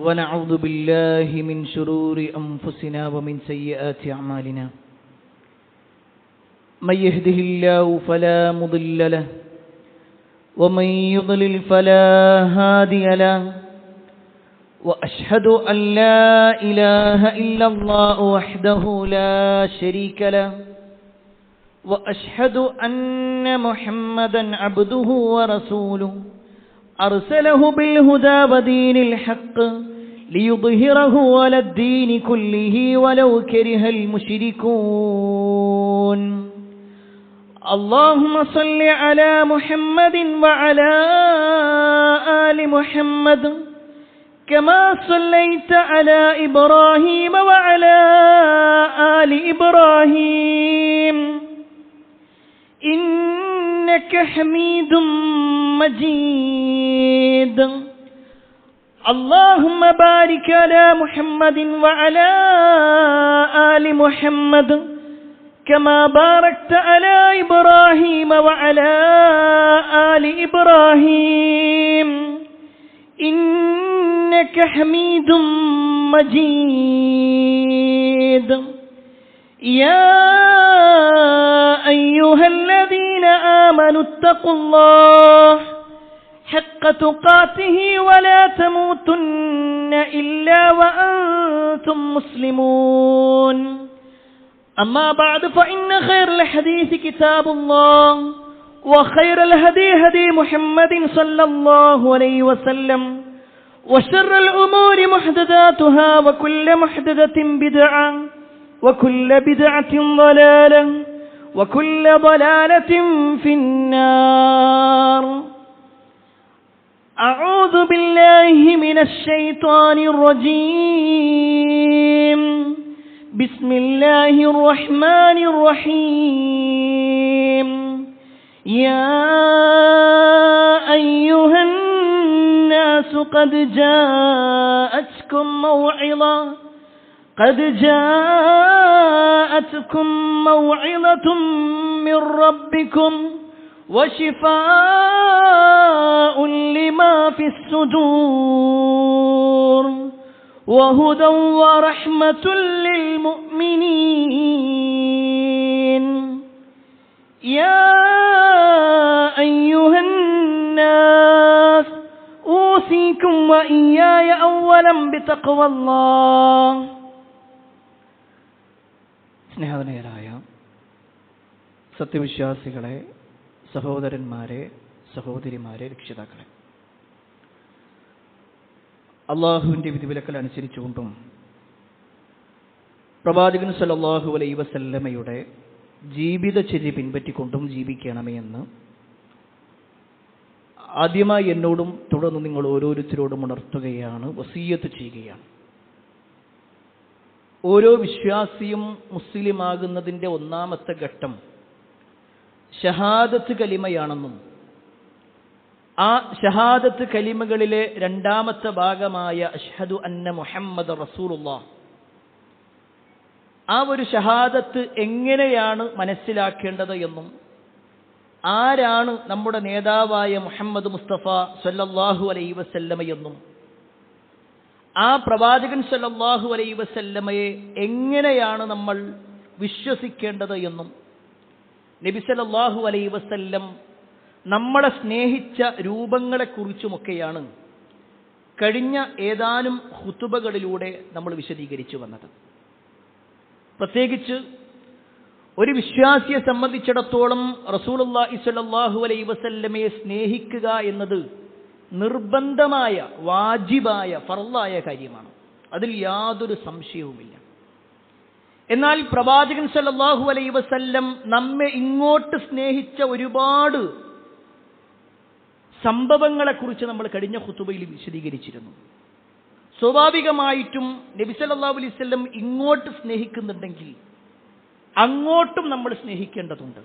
ونعوذ بالله من شرور أنفسنا ومن سيئات أعمالنا من يهده الله فلا مضل له ومن يضلل فلا هادي له وأشهد أن لا إله إلا الله وحده لا شريك له وأشهد أن محمدا عبده ورسوله أرسله بالهدى ودين الحق ليظهره على الدين كله ولو كره المشركون اللهم صل على محمد وعلى آل محمد كما صليت على إبراهيم وعلى آل إبراهيم إنك حميد مجيد اللهم بارك على محمد وعلى آل محمد كما باركت على إبراهيم وعلى آل إبراهيم إنك حميد مجيد يا أيها الذين آمنوا اتقوا الله حق تقاته ولا تموتن إلا وأنتم مسلمون أما بعد فإن خير الحديث كتاب الله وخير الهدي هدي محمد صلى الله عليه وسلم وشر الأمور محدثاتها وكل محدثة بدعة وكل بدعة ضلالة وكل ضلالة في النار أعوذ بالله من الشيطان الرجيم بسم الله الرحمن الرحيم يا أيها الناس قد جاءتكم موعظة من ربكم وشفاء لما في الصدور وهدى ورحمة للمؤمنين يا أيها الناس أوصيكم وإياي أولا بتقوى الله. സ്നേഹധനയരായ സത്യവിശ്വാസികളെ, സഹോദരന്മാരെ, സഹോദരിമാരെ, രക്ഷിതാക്കളെ, അള്ളാഹുവിൻ്റെ വിധിവിലക്കൽ അനുസരിച്ചുകൊണ്ടും പ്രവാചകൻ സല്ലല്ലാഹു അലൈഹി വസല്ലമയുടെ ജീവിതചര്യ പിൻപറ്റിക്കൊണ്ടും ജീവിക്കണമേ എന്ന് ആദ്യമായി എന്നോടും തുടർന്ന് നിങ്ങൾ ഓരോരുത്തരോടും ഉണർത്തുകയാണ്, വസിയ്യത്ത് ചെയ്യുകയാണ്. ഓരോ വിശ്വാസിയും മുസ്ലിമാകുന്നതിൻ്റെ ഒന്നാമത്തെ ഘട്ടം ഷഹാദത്ത് കലിമയാണെന്നും ആ ഷഹാദത്ത് കലിമകളിലെ രണ്ടാമത്തെ ഭാഗമായ അഷ്ഹദു അന്ന മുഹമ്മദ് റസൂലുള്ളാഹ്, ആ ഒരു ഷഹാദത്ത് എങ്ങനെയാണ് മനസ്സിലാക്കേണ്ടത് എന്നും ആരാണ് നമ്മുടെ നേതാവായ മുഹമ്മദ് മുസ്തഫ സല്ലല്ലാഹു അലൈഹി വസല്ലമ എന്നും ആ പ്രവാചകൻ സല്ലല്ലാഹു അലൈഹി വസല്ലമയെ എങ്ങനെയാണ് നമ്മൾ വിശ്വസിക്കേണ്ടത് എന്നും നബി സല്ലല്ലാഹു അലൈഹി വസല്ലം നമ്മളെ സ്നേഹിച്ച രൂപങ്ങളെക്കുറിച്ചുമൊക്കെയാണ് കഴിഞ്ഞ ഏതാനും ഖുതുബകളിലൂടെ നമ്മൾ വിശദീകരിച്ചു വന്നത്. പ്രത്യേകിച്ച് ഒരു വിശ്വാസിയെ സംബന്ധിച്ചിടത്തോളം റസൂലുള്ളാഹി സ്വല്ലല്ലാഹു അലൈഹി വസല്ലമയെ സ്നേഹിക്കുക എന്നത് നിർബന്ധമായ, വാജിബായ, ഫർളായ കാര്യമാണ്. അതിൽ യാതൊരു സംശയവുമില്ല. എന്നാൽ പ്രവാചകൻ സല്ലല്ലാഹു അലൈഹി വസല്ലം നമ്മെ ഇങ്ങോട്ട് സ്നേഹിച്ച ഒരുപാട് സംഭവങ്ങളെക്കുറിച്ച് നമ്മൾ കഴിഞ്ഞ ഖുതുബയിൽ വിശദീകരിച്ചിരുന്നു. സ്വാഭാവികമായിട്ടും നബി സല്ലല്ലാഹു അലൈഹി വസല്ലം ഇങ്ങോട്ട് സ്നേഹിക്കുന്നുണ്ടെങ്കിൽ അങ്ങോട്ടും നമ്മൾ സ്നേഹിക്കേണ്ടതുണ്ട്.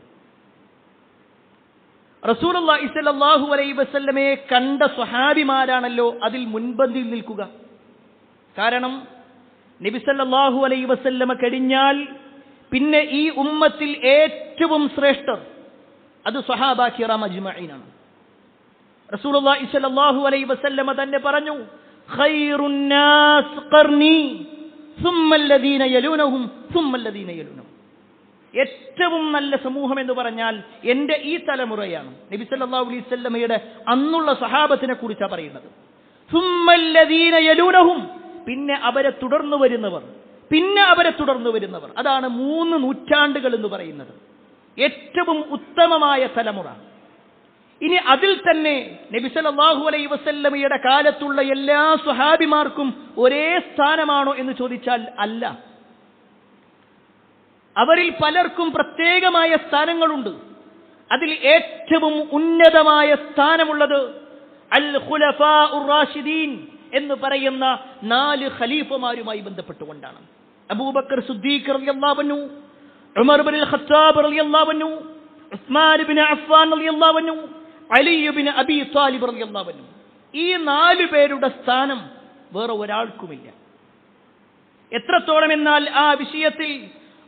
റസൂലുള്ളാഹി സ്വല്ലല്ലാഹു അലൈഹി വസല്ലമയെ കണ്ട സ്വഹാബിമാരാണല്ലോ അതിൽ മുൻപന്തിയിൽ നിൽക്കുക. കാരണം നബി സല്ലല്ലാഹു അലൈഹി വസല്ലമ കഴിഞ്ഞാൽ പിന്നെ ഈ ഉമ്മത്തിൽ ഏറ്റവും ശ്രേഷ്ഠർ അത് സ്വഹാബ കിറാം അജ്മഈനാണ്. റസൂലുള്ളാഹി സ്വല്ലല്ലാഹു അലൈഹി വസല്ലമ തന്നെ പറഞ്ഞു, ഖൈറുൻ നാസ് ഖർനി സുമ്മല്ലദീന യലൂനഹും സുമ്മല്ലദീന യലൂനഹും. ഏറ്റവും നല്ല സമൂഹം എന്ന് പറഞ്ഞാൽ എൻ്റെ ഈ തലമുറയാണ്. നബി സല്ലല്ലാഹു അലൈഹി വസല്ലമയുടെ അന്നുള്ള സഹാബത്തിനെ കുറിച്ചാണ് പറയുന്നത്. സുമ്മല്ലദീന യലൂനഹും, പിന്നെ അവരെ തുടർന്നു വരുന്നവർ, പിന്നെ അവരെ തുടർന്നു വരുന്നവർ. അതാണ് 3 നൂറ്റാണ്ടുകൾ എന്ന് പറയുന്നത്. ഏറ്റവും ഉത്തമമായ തലമുറ. ഇനി അതിൽ തന്നെ നബി സല്ലല്ലാഹു അലൈഹി വസല്ലമയുടെ കാലത്തുള്ള എല്ലാ സ്വഹാബിമാർക്കും ഒരേ സ്ഥാനമാണോ എന്ന് ചോദിച്ചാൽ അല്ല. അവരിൽ പലർക്കും പ്രത്യേകമായ സ്ഥാനങ്ങളുണ്ട്. അതിൽ ഏറ്റവും ഉന്നതമായ സ്ഥാനമുള്ളത് അൽ ഖുലഫാഉർ റാഷിദീൻ എന്ന് പറയുന്ന 4 ഖലീഫമാരുമായി ബന്ധപ്പെട്ടുകൊണ്ടാണ്. അബൂബക്കർ സിദ്ദീഖ് റളിയല്ലാഹു അൻഹു, ഉമർ ഇബ്നുൽ ഖത്താബ് റളിയല്ലാഹു അൻഹു, ഉസ്മാൻ ഇബ്നു അഫ്ഫാൻ റളിയല്ലാഹു അൻഹു, അലി ഇബ്നു അബീ ത്വാലിബ് റളിയല്ലാഹു അൻഹു. ഈ 4 പേരുടെ സ്ഥാനം വേറെ ഒരാൾക്കുമില്ല. എത്രത്തോളം എന്നാൽ ആ വിഷയത്തിൽ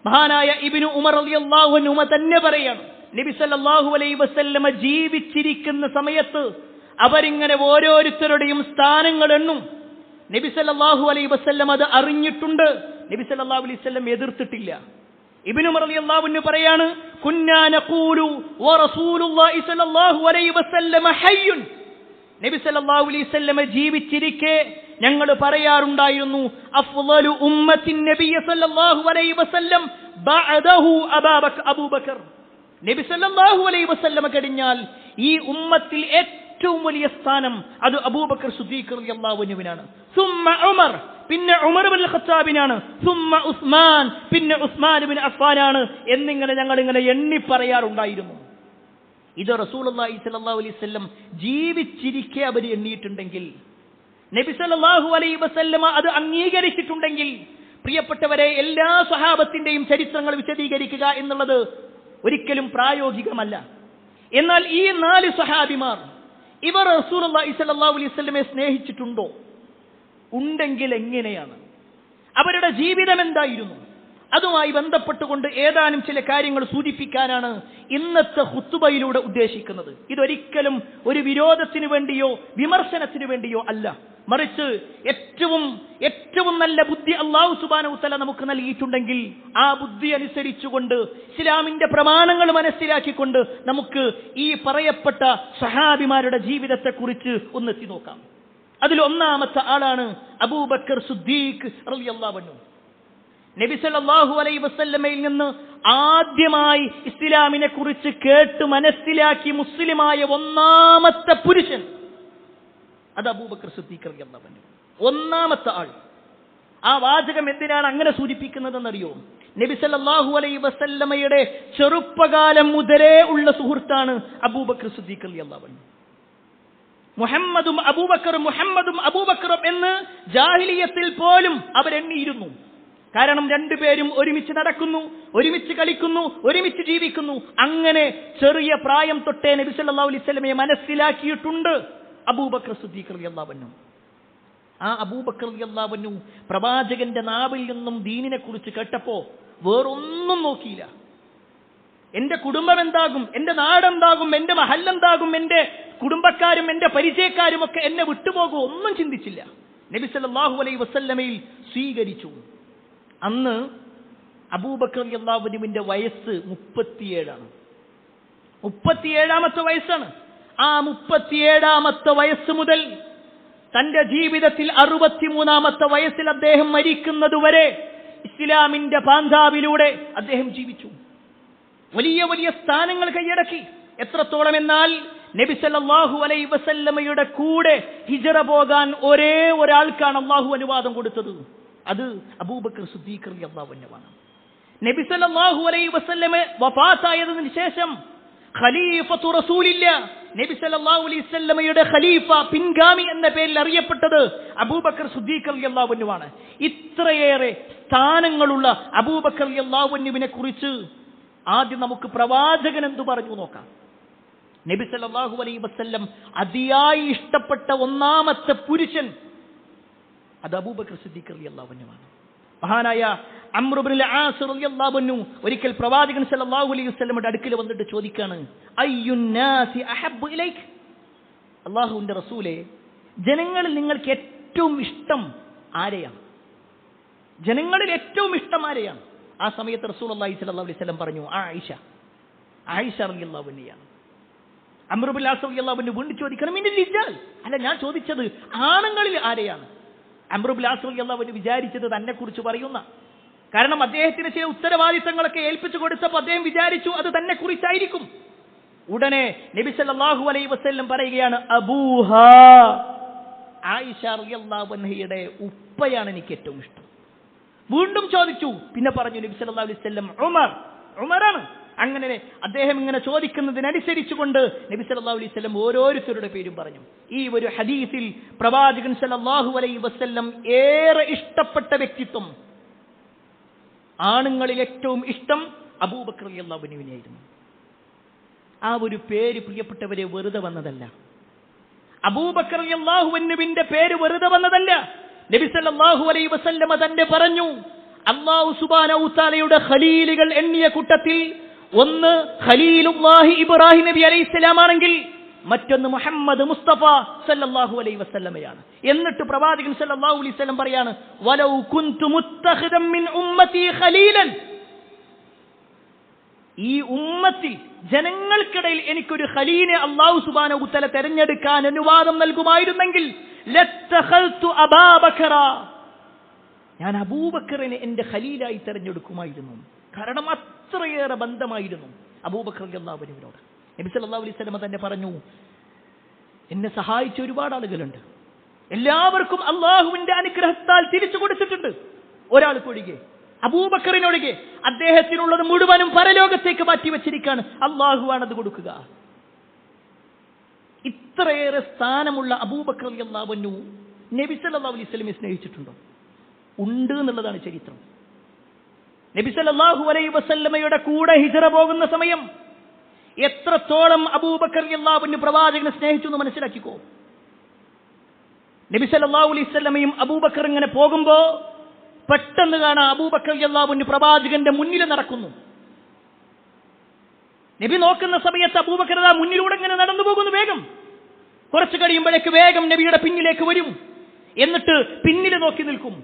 മഹാനായ ഇബ്നു ഉമർ റളിയല്ലാഹു അൻഹു തന്നെ പറയാണ്, നബി സല്ലല്ലാഹു അലൈഹി വസല്ലമ ജീവിച്ചിരിക്കുന്ന സമയത്ത് അവരിങ്ങനെ ഓരോരുത്തരുടെയും സ്ഥാനങ്ങൾ എണ്ണും. നബി സല്ലല്ലാഹു അലൈഹി വസല്ലം അത് അറിഞ്ഞിട്ടുണ്ട്. നബി സല്ലല്ലാഹു അലൈഹി വസല്ലം എതിർത്തിട്ടില്ല. ഇബ്നു ഉമർ റളിയല്ലാഹു അൻഹു പറയാണ്, കുന്നാ നഖൂലു വ റസൂലുള്ളാഹി സ്വല്ലല്ലാഹു അലൈഹി വസല്ലം ഹയ്യുൻ. നബി സല്ലല്ലാഹു അലൈഹി വസല്ലം ജീവിച്ചിരിക്കെ ഞങ്ങൾ പറയാറുണ്ടായിരുന്നു, അഫ്ളലു ഉമ്മത്തിൻ നബി സല്ലല്ലാഹു അലൈഹി വസല്ലം ബഅദഹു അബൂബക്കർ. നബി സല്ലല്ലാഹു അലൈഹി വസല്ലം കഴിഞ്ഞാൽ ഈ ഉമ്മത്തിൽ ഏറ്റവും വലിയ സ്ഥാനം അത് അബൂബക്കർ സിദ്ദീഖ് റളിയല്ലാഹു അൻഹുവിനാണ്. സുമ്മ ഉമർ, പിന്നെ ഉമർ ഇബ്നുൽ ഖത്താബിനാണ്. സുമ്മ ഉസ്മാൻ, പിന്നെ ഉസ്മാൻ ഇബ്നു അഫ്ഫാനാണ് എന്നിങ്ങനെ ഞങ്ങൾ ഇങ്ങനെ എണ്ണി പറയാറുണ്ടായിരുന്നു. ഇത് റസൂലുള്ളാഹി സ്വല്ലല്ലാഹു അലൈഹി വസല്ലം ജീവിച്ചിരിക്കെ അവർ എണ്ണിയിട്ടുണ്ടെങ്കിൽ, നബി സല്ലല്ലാഹു അലൈഹി വസല്ലമ അത് അംഗീകരിച്ചിട്ടുണ്ടെങ്കിൽ, പ്രിയപ്പെട്ടവരെ, എല്ലാ സ്വഹാബത്തിന്റെയും ചരിത്രങ്ങൾ വിശദീകരിക്കുക എന്നുള്ളത് ഒരിക്കലും പ്രായോഗികമല്ല. എന്നാൽ ഈ 4 സ്വഹാബിമാർ ഇവർ റസൂലുള്ളാഹി സ്വല്ലല്ലാഹു അലൈഹി വസല്ലമയെ സ്നേഹിച്ചിട്ടുണ്ടോ? ഉണ്ടെങ്കിൽ എങ്ങനെയാണ്? അവരുടെ ജീവിതം എന്തായിരുന്നു? അതുമായി ബന്ധപ്പെട്ടുകൊണ്ട് ഏതാനും ചില കാര്യങ്ങൾ സൂചിപ്പിക്കാനാണ് ഇന്നത്തെ ഖുത്ബയിലൂടെ ഉദ്ദേശിക്കുന്നത്. ഇതൊരിക്കലും ഒരു വിരോധത്തിന് വേണ്ടിയോ വിമർശനത്തിന് വേണ്ടിയോ അല്ല, മറിച്ച് ഏറ്റവും നല്ല ബുദ്ധി അല്ലാഹു സുബ്ഹാനഹു വ തആല നമുക്ക് നൽകിയിട്ടുണ്ടെങ്കിൽ ആ ബുദ്ധി അനുസരിച്ചുകൊണ്ട് ഇസ്ലാമിന്റെ പ്രമാണങ്ങൾ മനസ്സിലാക്കിക്കൊണ്ട് നമുക്ക് ഈ പറയപ്പെട്ട സഹാബിമാരുടെ ജീവിതത്തെക്കുറിച്ച് ഒന്നെത്തി നോക്കാം. അതിൽ ഒന്നാമത്തെ ആളാണ് അബൂബക്കർ സിദ്ദീഖ് റളിയല്ലാഹു അൻഹു. നബി സല്ലല്ലാഹു അലൈഹി വസല്ലമയിൽ നിന്ന് ആദ്യമായി ഇസ്ലാമിനെ കുറിച്ച് കേട്ട് മനസ്സിലാക്കി മുസ്ലിമായ ഒന്നാമത്തെ പുരുഷൻ അത് അബൂബക്കർ സിദ്ദീഖ് റളിയല്ലാഹു അൻഹു. ഒന്നാമത്തെ ആൾ. ആ വാചകം എന്തിനാണ് അങ്ങനെ സൂചിപ്പിക്കുന്നതെന്നറിയോ? നബി സല്ലല്ലാഹു അലൈഹി വസല്ലമയുടെ ചെറുപ്പകാലം മുതലേ ഉള്ള സുഹൃത്താണ് അബൂബക്കർ സിദ്ദീഖ് റളിയല്ലാഹു അൻഹു. മുഹമ്മദും അബൂബക്കറും എന്ന് ജാഹിലിയത്തിൽ പോലും അവരെണ്ണിയിരുന്നു. കാരണം രണ്ടുപേരും ഒരുമിച്ച് നടക്കുന്നു, ഒരുമിച്ച് കളിക്കുന്നു, ഒരുമിച്ച് ജീവിക്കുന്നു. അങ്ങനെ ചെറിയ പ്രായം തൊട്ടേ നബി സല്ലല്ലാഹു അലൈഹി വസല്ലമയെ മനസ്സിലാക്കിയിട്ടുണ്ട് അബൂബക്കർ സിദ്ദീഖ് റളിയല്ലാഹു അൻഹു. ആ അബൂബക്കർ റളിയല്ലാഹു അൻഹു പ്രവാചകന്റെ നാവിൽ നിന്നും ദീനിനെ കുറിച്ച് കേട്ടപ്പോ വേറൊന്നും നോക്കിയില്ല. എന്റെ കുടുംബം എന്താകും, എന്റെ നാടെന്താകും, എന്റെ മഹല്ലെന്താകും, എന്റെ കുടുംബക്കാരും എന്റെ പരിചയക്കാരും ഒക്കെ എന്നെ വിട്ടുപോകുമോ, ഒന്നും ചിന്തിച്ചില്ല. നബി സല്ലല്ലാഹു അലൈഹി വസല്ലമയിൽ സ്വീകരിച്ചു. അന്ന് അബൂബക്കർ റളിയല്ലാഹു അൻഹുവിന്റെ വയസ്സ് 37ആണ്. 37ാമത്തെ വയസ്സാണ്. ആ 37ാമത്തെ വയസ്സ് മുതൽ തന്റെ ജീവിതത്തിൽ 63ാമത്തെ വയസ്സിൽ അദ്ദേഹം മരിക്കുന്നതുവരെ ഇസ്ലാമിന്റെ പാന്താവിലൂടെ അദ്ദേഹം ജീവിച്ചു. വലിയ വലിയ സ്ഥാനങ്ങൾ കൈയടക്കി. എത്രത്തോളം എന്നാൽ നബി സല്ലല്ലാഹു അലൈഹി വസല്ലമയുടെ കൂടെ ഹിജ്റ പോകാൻ ഒരേ ഒരാൾക്കാണ് അല്ലാഹു അനുവാദം കൊടുത്തത്. അത് അബൂബക്കർ സിദ്ദീഖ് റളിയല്ലാഹു അൻഹുവാണ്. നബി സല്ലല്ലാഹു അലൈഹി വസല്ലമ വഫാത്തായതിനു ശേഷം ഖലീഫത്തു റസൂലില്ലാഹ്, നബി സല്ലല്ലാഹു അലൈഹി വസല്ലമയുടെ ഖലീഫ, പിൻഗാമി എന്ന പേരിൽ അറിയപ്പെട്ടത് അബൂബക്കർ സിദ്ദീഖ് റളിയല്ലാഹു അൻഹുവാണ്. ഇത്രയേറെ സ്ഥാനങ്ങളുള്ള അബൂബക്കർ റളിയല്ലാഹു അൻഹുവിനെ കുറിച്ച് ആദ്യം നമുക്ക് പ്രവാചകൻ എന്തു പറഞ്ഞു നോക്കാം. നബി സല്ലല്ലാഹു അലൈഹി വസല്ലം അതിയായി ഇഷ്ടപ്പെട്ട ഒന്നാമത്തെ പുരുഷൻ അത് അബൂബക്കർ സിദ്ദീഖ് റളിയല്ലാഹു അൻഹുവാണ്. മഹാനായ അംർ ഇബ്നുൽ ആസ് റളിയല്ലാഹു അൻഹു ഒരിക്കൽ പ്രവാചകൻ സല്ലല്ലാഹു അലൈഹി വസല്ലമയുടെ അടുക്കൽ വന്നിട്ട് ചോദിക്കാണ്, അയ്യുന്നാസി അഹബ്ബു ഇലൈക്, അല്ലാഹുവിന്റെ റസൂലേ, ജനങ്ങളിൽ നിങ്ങൾക്ക് ഏറ്റവും ഇഷ്ടം ആരെയാണ്? ജനങ്ങളിൽ ഏറ്റവും ഇഷ്ടം ആരെയാണ്? ആ സമയത്ത് റസൂലുള്ളാഹി സ്വല്ലല്ലാഹു അലൈഹി വസല്ലം പറഞ്ഞു, ആയിഷ റളിയല്ലാഹു അൻഹയാണ്. അംർ ഇബ്നു ആസ് റളിയല്ലാഹു അൻഹു വീണ്ടും ചോദിക്കണം, മിനൽ റിജാൽ, അല്ല ഞാൻ ചോദിച്ചത് ആണുങ്ങളിൽ ആരെയാണ്? അംർ ഇബ്നു ആസ് റളിയല്ലാഹു അൻഹു വിചാരിച്ചത് തന്നെ കുറിച്ച് പറയുന്ന, കാരണം അദ്ദേഹത്തിന് ചില ഉത്തരവാദിത്തങ്ങളൊക്കെ ഏൽപ്പിച്ചു കൊടുത്തപ്പോൾ അദ്ദേഹം വിചാരിച്ചു അത് തന്നെ കുറിച്ചായിരിക്കും. ഉടനെ നബി സല്ലല്ലാഹു അലൈഹി വസല്ലം പറയുകയാണ്, അബൂഹാ, ആയിഷ റളിയല്ലാഹു അൻഹയുടെ ഉപ്പയാണ് എനിക്ക് ഏറ്റവും ഇഷ്ടം. വീണ്ടും ചോദിച്ചു, പിന്നെ പറഞ്ഞു നബി സല്ലല്ലാഹു അലൈഹി വസല്ലം ഉമറാണ്. അങ്ങനെ അദ്ദേഹം ഇങ്ങനെ ചോദിക്കുന്നതിനനുസരിച്ചുകൊണ്ട് നബി സല്ലല്ലാഹു അലൈഹി വസല്ലം ഓരോരുത്തരുടെ പേരും പറഞ്ഞു. ഈ ഒരു ഹദീസിൽ പ്രവാചകൻ സല്ലല്ലാഹു അലൈഹി വസല്ലം ഏറെ ഇഷ്ടപ്പെട്ട വ്യക്തിത്വം, ആണുങ്ങളിൽ ഏറ്റവും ഇഷ്ടം അബൂബക്കർ റളിയല്ലാഹു അൻഹുവിനായിരുന്നു. ആ ഒരു പേര് പ്രിയപ്പെട്ടവരെ വെറുതെ വന്നതല്ല. അബൂബക്കർ റളിയല്ലാഹു അൻഹുവിന്റെ പേര് വെറുതെ വന്നതല്ല. നബി സല്ലല്ലാഹു അലൈഹി വസല്ലം തന്നെ പറഞ്ഞു, അല്ലാഹു സുബ്ഹാനഹു വ തആലയുടെ ഖലീലുകൾ എണ്ണിയ കൂട്ടത്തിൽ ഒന്ന് ഖലീലുല്ലാഹി ഇബ്രാഹിം നബി അലൈഹിസ്സലാം ആണെങ്കിൽ മറ്റൊന്ന് മുഹമ്മദ് മുസ്തഫ സല്ലല്ലാഹു അലൈഹി വസല്ലമയാണ്. എന്നിട്ട് പ്രവാചകൻ സല്ലല്ലാഹു അലൈഹി വസല്ലം പറയാണ്, വലൗ കുൻതു മുത്തഖിദൻ മിൻ ഉമ്മത്തി ഖലീലൻ, ഈ ഉമ്മത്തിൽ ജനങ്ങൾക്കിടയിൽ എനിക്കൊരു ഖലീലിനെ അല്ലാഹു സുബ്ഹാനഹു വ തആല തിരഞ്ഞെടുക്കാൻ അനുവാദം നൽകുമായിരുന്നെങ്കിൽ ലത്തഖൽതു അബൂബക്കറ, ഞാൻ അബൂബക്കറിനെ എന്റെ ഖലീലായി തിരഞ്ഞെടുക്കുമായിരുന്നു. കാരണം അത്രയേറെ ബന്ധമായിരുന്നു അബൂബക്കർ റളിയല്ലാഹു അൻഹുവിനോട്. നബി സല്ലല്ലാഹു അലൈഹി വസല്ലം തന്നെ പറഞ്ഞു, എന്നെ സഹായിച്ച ഒരുപാട് ആളുകളുണ്ട്, എല്ലാവർക്കും അള്ളാഹുവിന്റെ അനുഗ്രഹത്താൽ തിരിച്ചു കൊടുത്തിട്ടുണ്ട്, ഒരാൾക്കൊഴികെ, അബൂബക്കറിനൊഴികെ. അദ്ദേഹത്തിനുള്ളത് മുഴുവനും പരലോകത്തേക്ക് മാറ്റി വെച്ചിരിക്കുകയാണ്, അള്ളാഹുവാണത് കൊടുക്കുക. ഇത്രയേറെ സ്ഥാനമുള്ള അബൂബക്കർ റളിയല്ലാഹു അൻഹു നബി സല്ലല്ലാഹു അലൈഹി വസല്ലമയെ സ്നേഹിച്ചിട്ടുണ്ടോ? ഉണ്ട് എന്നുള്ളതാണ് ചരിത്രം. നബി സല്ലല്ലാഹു അലൈഹി വസല്ലമയുടെ കൂടെ ഹിജ്റ പോകുന്ന സമയം എത്രത്തോളം അബൂബക്കർ റളിയല്ലാഹു അൻഹു പ്രവാചകനെ സ്നേഹിച്ചു എന്ന് മനസ്സിലാക്കിക്കോ. നബി സല്ലല്ലാഹു അലൈഹി വസല്ലമയും അബൂബക്കർ ഇങ്ങനെ പോകുമ്പോ പെട്ടെന്ന് കാണാം അബൂബക്കർ റളിയല്ലാഹു അൻഹു പ്രവാചകന്റെ മുന്നിൽ നടക്കുന്നു. നബി നോക്കുന്ന സമയത്ത് അബൂബക്കർ മുന്നിലൂടെ ഇങ്ങനെ നടന്നു പോകുന്നു. വേഗം കുറച്ച് കഴിയുമ്പോഴേക്ക് വേഗം നബിയുടെ പിന്നിലേക്ക് വരും. എന്നിട്ട് പിന്നിൽ നോക്കി നിൽക്കും,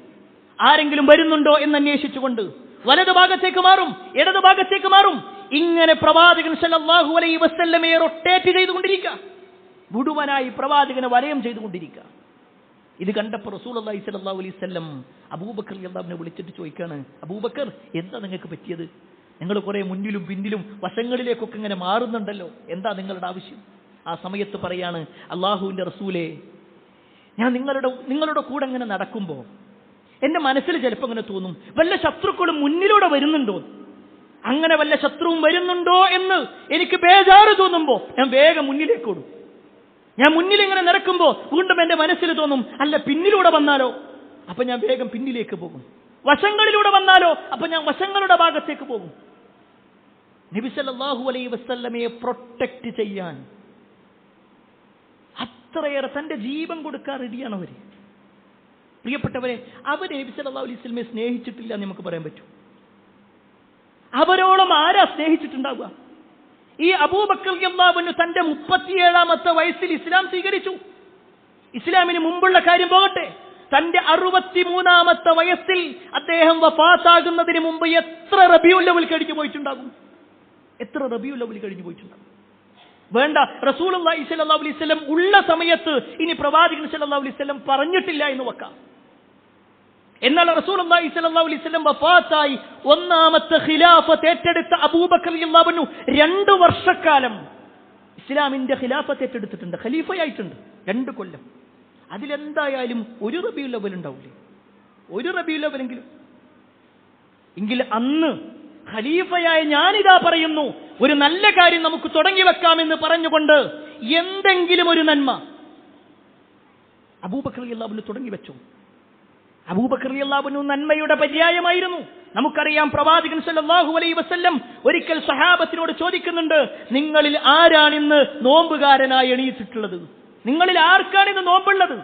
ആരെങ്കിലും വരുന്നുണ്ടോ എന്ന് അന്വേഷിച്ചുകൊണ്ട്. വലതു ഭാഗത്തേക്ക് മാറും, ഇടതു ഭാഗത്തേക്ക് മാറും. ഇങ്ങനെ പ്രവാചകൻ സല്ലല്ലാഹു അലൈഹി വസല്ലമയെ റൊട്ടേറ്റ് ചെയ്തുകൊണ്ടിരിക്കുക, മുഴുവനായി പ്രവാചകനെ വലയം ചെയ്തുകൊണ്ടിരിക്കുക. ഇത് കണ്ടപ്പോൾ റസൂലുള്ളാഹി സ്വല്ലല്ലാഹു അലൈഹി വസല്ലം അബൂബക്കർ റളിയല്ലാഹു അൻഹു വിളിച്ചിട്ട് ചോദിക്കാണ്, അബൂബക്കർ എന്താ നിങ്ങൾക്ക് പറ്റിയത്? നിങ്ങൾ കുറെ മുന്നിലും പിന്നിലും വശങ്ങളിലേക്കൊക്കെ ഇങ്ങനെ മാറുന്നുണ്ടല്ലോ, എന്താ നിങ്ങളുടെ ആവശ്യം? ആ സമയത്ത് പറയാണ്, അള്ളാഹുവിന്റെ റസൂലേ, ഞാൻ നിങ്ങളുടെ കൂടെ ഇങ്ങനെ നടക്കുമ്പോൾ എന്റെ മനസ്സിൽ ചിലപ്പോൾ ഇങ്ങനെ തോന്നും, വല്ല ശത്രുക്കളും മുന്നിലൂടെ വരുന്നുണ്ടോ, അങ്ങനെ വല്ല ശത്രുവും വരുന്നുണ്ടോ എന്ന് എനിക്ക് ബേജാറ് തോന്നുമ്പോ ഞാൻ വേഗം മുന്നിലേക്ക് ഓടും. ഞാൻ മുന്നിൽ ഇങ്ങനെ നടക്കുമ്പോ വീണ്ടും എന്റെ മനസ്സിൽ തോന്നും, അല്ല പിന്നിലൂടെ വന്നാലോ, അപ്പൊ ഞാൻ വേഗം പിന്നിലേക്ക് പോകും. വശങ്ങളിലൂടെ വന്നാലോ, അപ്പൊ ഞാൻ വശങ്ങളുടെ ഭാഗത്തേക്ക് പോകും. നബി സല്ലല്ലാഹു അലൈഹി വസല്ലമയെ പ്രൊട്ടക്ട് ചെയ്യാൻ അത്രയേറെ തന്റെ ജീവൻ കൊടുക്കാൻ റെഡിയാണ് അവര്. പ്രിയപ്പെട്ടവരെ, അവര് നബി സല്ലല്ലാഹു അലൈഹി വസല്ലമയെ സ്നേഹിച്ചിട്ടില്ല എന്ന് നമുക്ക് പറയാൻ പറ്റും. അവരോളം ആരാ സ്നേഹിച്ചിട്ടുണ്ടാവുക? ഈ അബൂബക്കർ റളിയല്ലാഹു അൻഹു തന്റെ 37ാമത്തെ വയസ്സിൽ ഇസ്ലാം സ്വീകരിച്ചു. ഇസ്ലാമിന് മുമ്പുള്ള കാര്യം പോകട്ടെ, തന്റെ 63ാമത്തെ വയസ്സിൽ അദ്ദേഹം വഫാത്താകുന്നതിന് മുമ്പ് എത്ര റബീഉൽ അവ്വൽ കഴിഞ്ഞു പോയിട്ടുണ്ടാകും? എത്ര റബീഉൽ അവ്വൽ കഴിഞ്ഞു പോയിട്ടുണ്ടാകും? വേണ്ട, റസൂലുള്ളാഹി സ്വല്ലല്ലാഹു അലൈഹി വസല്ലം ഉള്ള സമയത്ത് ഇനി പ്രവാചകൻ സ്വല്ലല്ലാഹു അലൈഹി വസല്ലം പറഞ്ഞിട്ടില്ല എന്ന് വെക്കാം. എന്നാൽ റസൂലുള്ളാഹി സ്വല്ലല്ലാഹു അലൈഹി വസല്ലം വഫാത്തായി 1ാമത്തെ ഖിലാഫത്ത് ഏറ്റെടുത്ത അബൂബക്കർ റളിയല്ലാഹു അൻഹു 2 വർഷക്കാലം ഇസ്ലാമിന്റെ ഖിലാഫത്ത് ഏറ്റെടുത്തിട്ടുണ്ട്, ഖലീഫയായിട്ടുണ്ട് 2 കൊല്ലം. അതിലെന്തായാലും ഒരു റബീഉൽ അവ്വൽ ഉണ്ടാവില്ലേ, ഒരു റബീഉൽ അവ്വലെങ്കിലും. എങ്കിൽ അന്ന് ഖലീഫയായ ഞാനിതാ പറയുന്നു, ഒരു നല്ല കാര്യം നമുക്ക് തുടങ്ങി വെക്കാമെന്ന് പറഞ്ഞുകൊണ്ട് എന്തെങ്കിലും ഒരു നന്മ അബൂബക്കർ റളിയല്ലാഹു അൻഹു തുടങ്ങി വെച്ചു. അബൂബക്കർ റളിയല്ലാഹു അൻഹു നന്മയുടെ പര്യായമായിരുന്നു. നമുക്കറിയാം, പ്രവാചകൻ സല്ലല്ലാഹു അലൈഹി വസല്ലം ഒരിക്കൽ സഹാബത്തിനോട് ചോദിക്കുന്നുണ്ട്, നിങ്ങളിൽ ആരാണ് ഇന്ന് നോമ്പുകാരനായി എണീറ്റിട്ടുള്ളത്? നിങ്ങളിൽ ആർക്കാണ് ഇന്ന് നോമ്പുള്ളത്?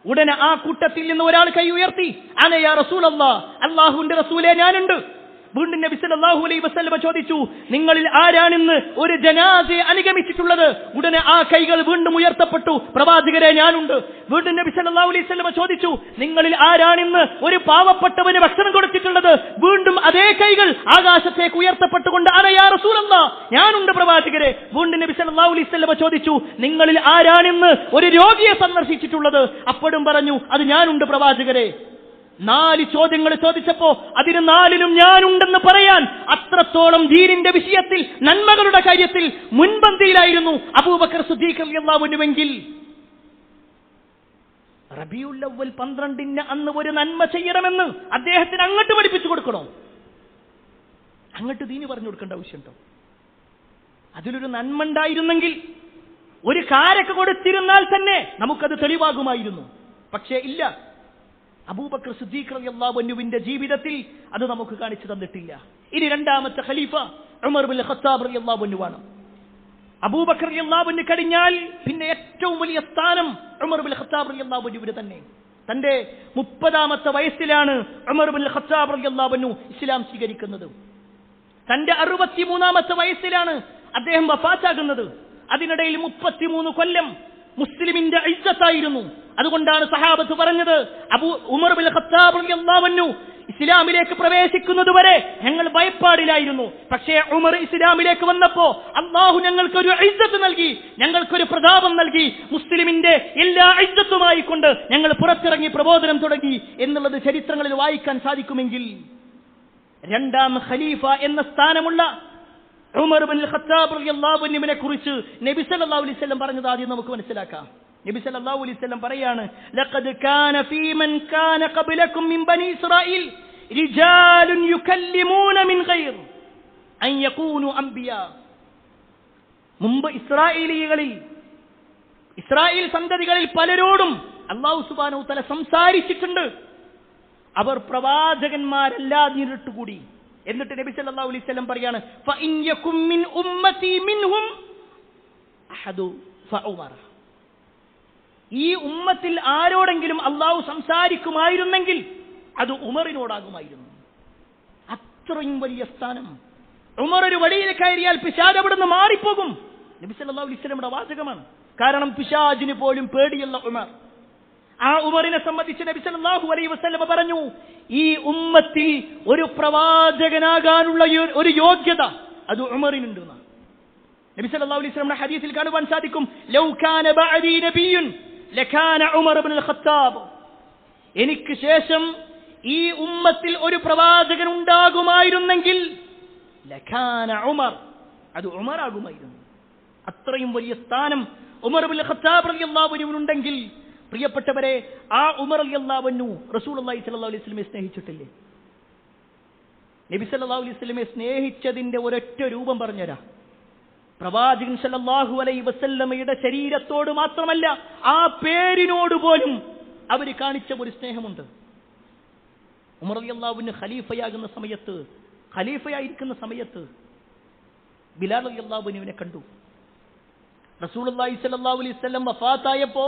ഉടനെ ആ കൂട്ടത്തിൽ നിന്ന് ഒരാൾ കൈ ഉയർത്തി, അന യാ റസൂലല്ലാഹ്, അല്ലാഹുവിന്റെ റസൂലേ ഞാനുണ്ട്. വീണ്ടും നബി സല്ലല്ലാഹു അലൈഹി വസല്ലമ ചോദിച്ചു, നിങ്ങളിൽ ആരാണിന്ന് ഒരു ജനാസയെ അനുഗമിച്ചിട്ടുള്ളത്? ഉടനെ ആ കൈകൾ വീണ്ടും ഉയർത്തപ്പെട്ടു. പ്രവാചകരെ, ഞാനുണ്ട്. വീണ്ടും നബി സല്ലല്ലാഹു അലൈഹി വസല്ലമ ചോദിച്ചു, നിങ്ങളിൽ ആരാണിന്ന് ഒരു പാവപ്പെട്ടവന് ഭക്ഷണം കൊടുത്തിട്ടുള്ളത്? വീണ്ടും അതേ കൈകൾ ആകാശത്തേക്ക് ഉയർത്തപ്പെട്ടുകൊണ്ട് അന യാ റസൂലല്ലാഹ്, ഞാനുണ്ട് പ്രവാചകരെ. വീണ്ടും നബി സല്ലല്ലാഹു അലൈഹി വസല്ലമ ചോദിച്ചു, നിങ്ങളിൽ ആരാണിന്ന് ഒരു രോഗിയെ സന്ദർശിച്ചിട്ടുള്ളത്? അപ്പോഴും പറഞ്ഞു, അത് ഞാനുണ്ട് പ്രവാചകരെ. 4 ചോദ്യങ്ങൾ ചോദിച്ചപ്പോ അതിന് 4ലും ഞാനുണ്ടെന്ന് പറയാൻ അത്രത്തോളം ദീനിന്റെ വിഷയത്തിൽ, നന്മകളുടെ കാര്യത്തിൽ മുൻപന്തിയിലായിരുന്നു അബൂബക്കർ സിദ്ദീഖ് റളിയല്ലാഹു അൻഹുവെങ്കിൽ റബീഉൽ അവ്വൽ 12 അന്ന് ഒരു നന്മ ചെയ്യണമെന്ന് അദ്ദേഹത്തിന് അങ്ങോട്ട് പഠിപ്പിച്ചു കൊടുക്കണോ? അങ്ങോട്ട് ദീന് പറഞ്ഞു കൊടുക്കേണ്ട ആവശ്യമുണ്ടോ? അതിലൊരു നന്മ ഉണ്ടായിരുന്നെങ്കിൽ, ഒരു കാരൊക്കെ കൊടുത്തിരുന്നാൽ തന്നെ നമുക്കത് തെളിവാകുമായിരുന്നു. പക്ഷേ ഇല്ല. അബൂബക്കർ സിദ്ദീഖ് റളിയല്ലാഹു അൻഹുവിന്റെ ജീവിതത്തിൽ അത് നമുക്ക് കാണിച്ചു തന്നിട്ടില്ല. ഇനി രണ്ടാമത്തെ ഖലീഫ ഉമർ ബിൻ ഖത്താബ് റളിയല്ലാഹു അൻഹു ആണ്. അബൂബക്കർ റളിയല്ലാഹു അൻഹു കഴിഞ്ഞാൽ പിന്നെ ഏറ്റവും വലിയ സ്ഥാനം ഉമർ ബിൻ ഖത്താബ് റളിയല്ലാഹു അൻഹുവിന് തന്നെ. തന്റെ 30ാമത്തെ വയസ്സിലാണ് ഉമർ ബിൻ ഖത്താബ് റളിയല്ലാഹു അൻഹു ഇസ്ലാം സ്വീകരിക്കുന്നത്. തന്റെ 63ാമത്തെ വയസ്സിലാണ് അദ്ദേഹം വഫാത്താകുന്നത്. അതിനിടയിൽ 33 കൊല്ലം മുസ്ലിമിന്റെ ഇസ്സത്തായിരുന്നു. അതുകൊണ്ടാണ് സഹാബത്ത് പറഞ്ഞത്, ഉമർ ബിൻ ഖത്താബ് റളിയല്ലാഹു അൻഹു ഇസ്ലാമിലേക്ക് പ്രവേശിക്കുന്നത് വരെ ഞങ്ങൾ ഭയപ്പാടിലായിരുന്നു. പക്ഷേ ഉമർ ഇസ്ലാമിലേക്ക് വന്നപ്പോ അല്ലാഹു ഞങ്ങൾക്കൊരു ഇസ്സത്ത് നൽകി, ഞങ്ങൾക്കൊരു പ്രതാപം നൽകി. മുസ്ലിമിന്റെ എല്ലാ ഇസ്സത്തുമായി കൊണ്ട് ഞങ്ങൾ പുറത്തിറങ്ങി പ്രബോധനം തുടങ്ങി എന്നുള്ളത് ചരിത്രങ്ങളിൽ വായിക്കാൻ സാധിക്കുമെങ്കിൽ, രണ്ടാം ഖലീഫ എന്ന സ്ഥാനമുള്ള ഉമർ ബിൻ ഖത്താബ് റളിയല്ലാഹു അൻഹുവിനെ കുറിച്ച് നബി സല്ലല്ലാഹു അലൈഹി വസല്ലം പറഞ്ഞത് ആദ്യം നമുക്ക് മനസ്സിലാക്കാം. നബി സല്ലല്ലാഹു അലൈഹി വസല്ലം പറയാണ്, ലഖദ് കാന ഫീ മൻ കാന ഖബ്ലകും മിൻ ബനി ഇസ്രായീൽ റിജാലുൻ യുകല്ലിമൂന മിൻ ഗൈർ അൻ യകൂനു അംബിയാ. മുമ്പ് ഇസ്രായേൽ സന്തതികളിൽ പലരോടും അല്ലാഹു സുബ്ഹാനഹു വ തആല സംസാരിച്ചിട്ടുണ്ട്. അവർ പ്രവാചകന്മാരല്ലാതിരുട്ടുകൂടി. എന്നിട്ട് നബി സല്ലല്ലാഹു അലൈഹി വസല്ലം പറയാണ്, ഫഇൻ യകും മിൻ ഉമ്മതി മിൻഹും അഹദു ഫഉമർ. ഈ ഉമ്മത്തിൽ ആരോടെങ്കിലും അല്ലാഹു സംസാരിക്കുമായിരുന്നെങ്കിൽ അത് ഉമറിനോടാകുമായിരുന്നു. അത്രയും വലിയ സ്ഥാനം. ഉമർ ഒരു വഴിയിൽ കയറിയാൽ പിശാച് അവിടുന്ന് മാറിപ്പോകും. നബി സല്ലല്ലാഹു അലൈഹി വസല്ലമയുടെ വാചകമാണ്. കാരണം പിശാചിന് പോലും പേടിയുള്ള ഉമർ. ആ ഉമറിനെ സംബന്ധിച്ച് നബി സല്ലല്ലാഹു അലൈഹി വസല്ലം പറഞ്ഞു, ഈ ഉമ്മത്തിൽ ഒരു പ്രവാചകനാകാനുള്ള ഒരു യോഗ്യത അത് ഉമറിനുണ്ട്. നബി സല്ലല്ലാഹു അലൈഹി വസല്ലം ഹദീസിൽ കാണുവാൻ സാധിക്കും, ലൗ കാന ബഅദി നബിയ്യുൻ ലകാന ഉമർ ഇബ്നുൽ ഖത്താബ്. എനിക്ക് ശേഷം ഈ ഉമ്മത്തിൽ ഒരു പ്രവാചകൻ ഉണ്ടാകുമായിരുന്നെങ്കിൽ ലകാന ഉമർ, അത് ഉമർ ആകുമായിരുന്നു. അത്രയും വലിയ സ്ഥാനം ഉമർ ഇബ്നുൽ ഖത്താബ് റളിയല്ലാഹു അൻഹു ഉണ്ടെങ്കിൽ, പ്രിയപ്പെട്ടവരെ, ആ ഉമർ റളിയല്ലാഹു അൻഹു റസൂലുള്ളാഹി സ്വല്ലല്ലാഹു അലൈഹി വസല്ലമയെ സ്നേഹിച്ചിട്ടില്ലേ? നബി സല്ലല്ലാഹു അലൈഹി വസല്ലമയെ സ്നേഹിച്ചതിന്റെ ഒരൊറ്റ രൂപം പറഞ്ഞുതരാം. പ്രവാചകൻ സല്ലല്ലാഹു അലൈഹി വസല്ലമയുടെ ശരീരത്തോട് മാത്രമല്ല, ആ പേരിനോട് പോലും അവർ കാണിച്ച ഒരു സ്നേഹമുണ്ട്. ഉമർ റളിയല്ലാഹു അൻഹു ഖലീഫയായിരിക്കുന്ന സമയത്ത് ബിലാൽ റളിയല്ലാഹു അൻഹുവിനെ കണ്ടു. റസൂലുള്ളാഹി സ്വല്ലല്ലാഹു അലൈഹി വസല്ലം വഫാത്തായപ്പോ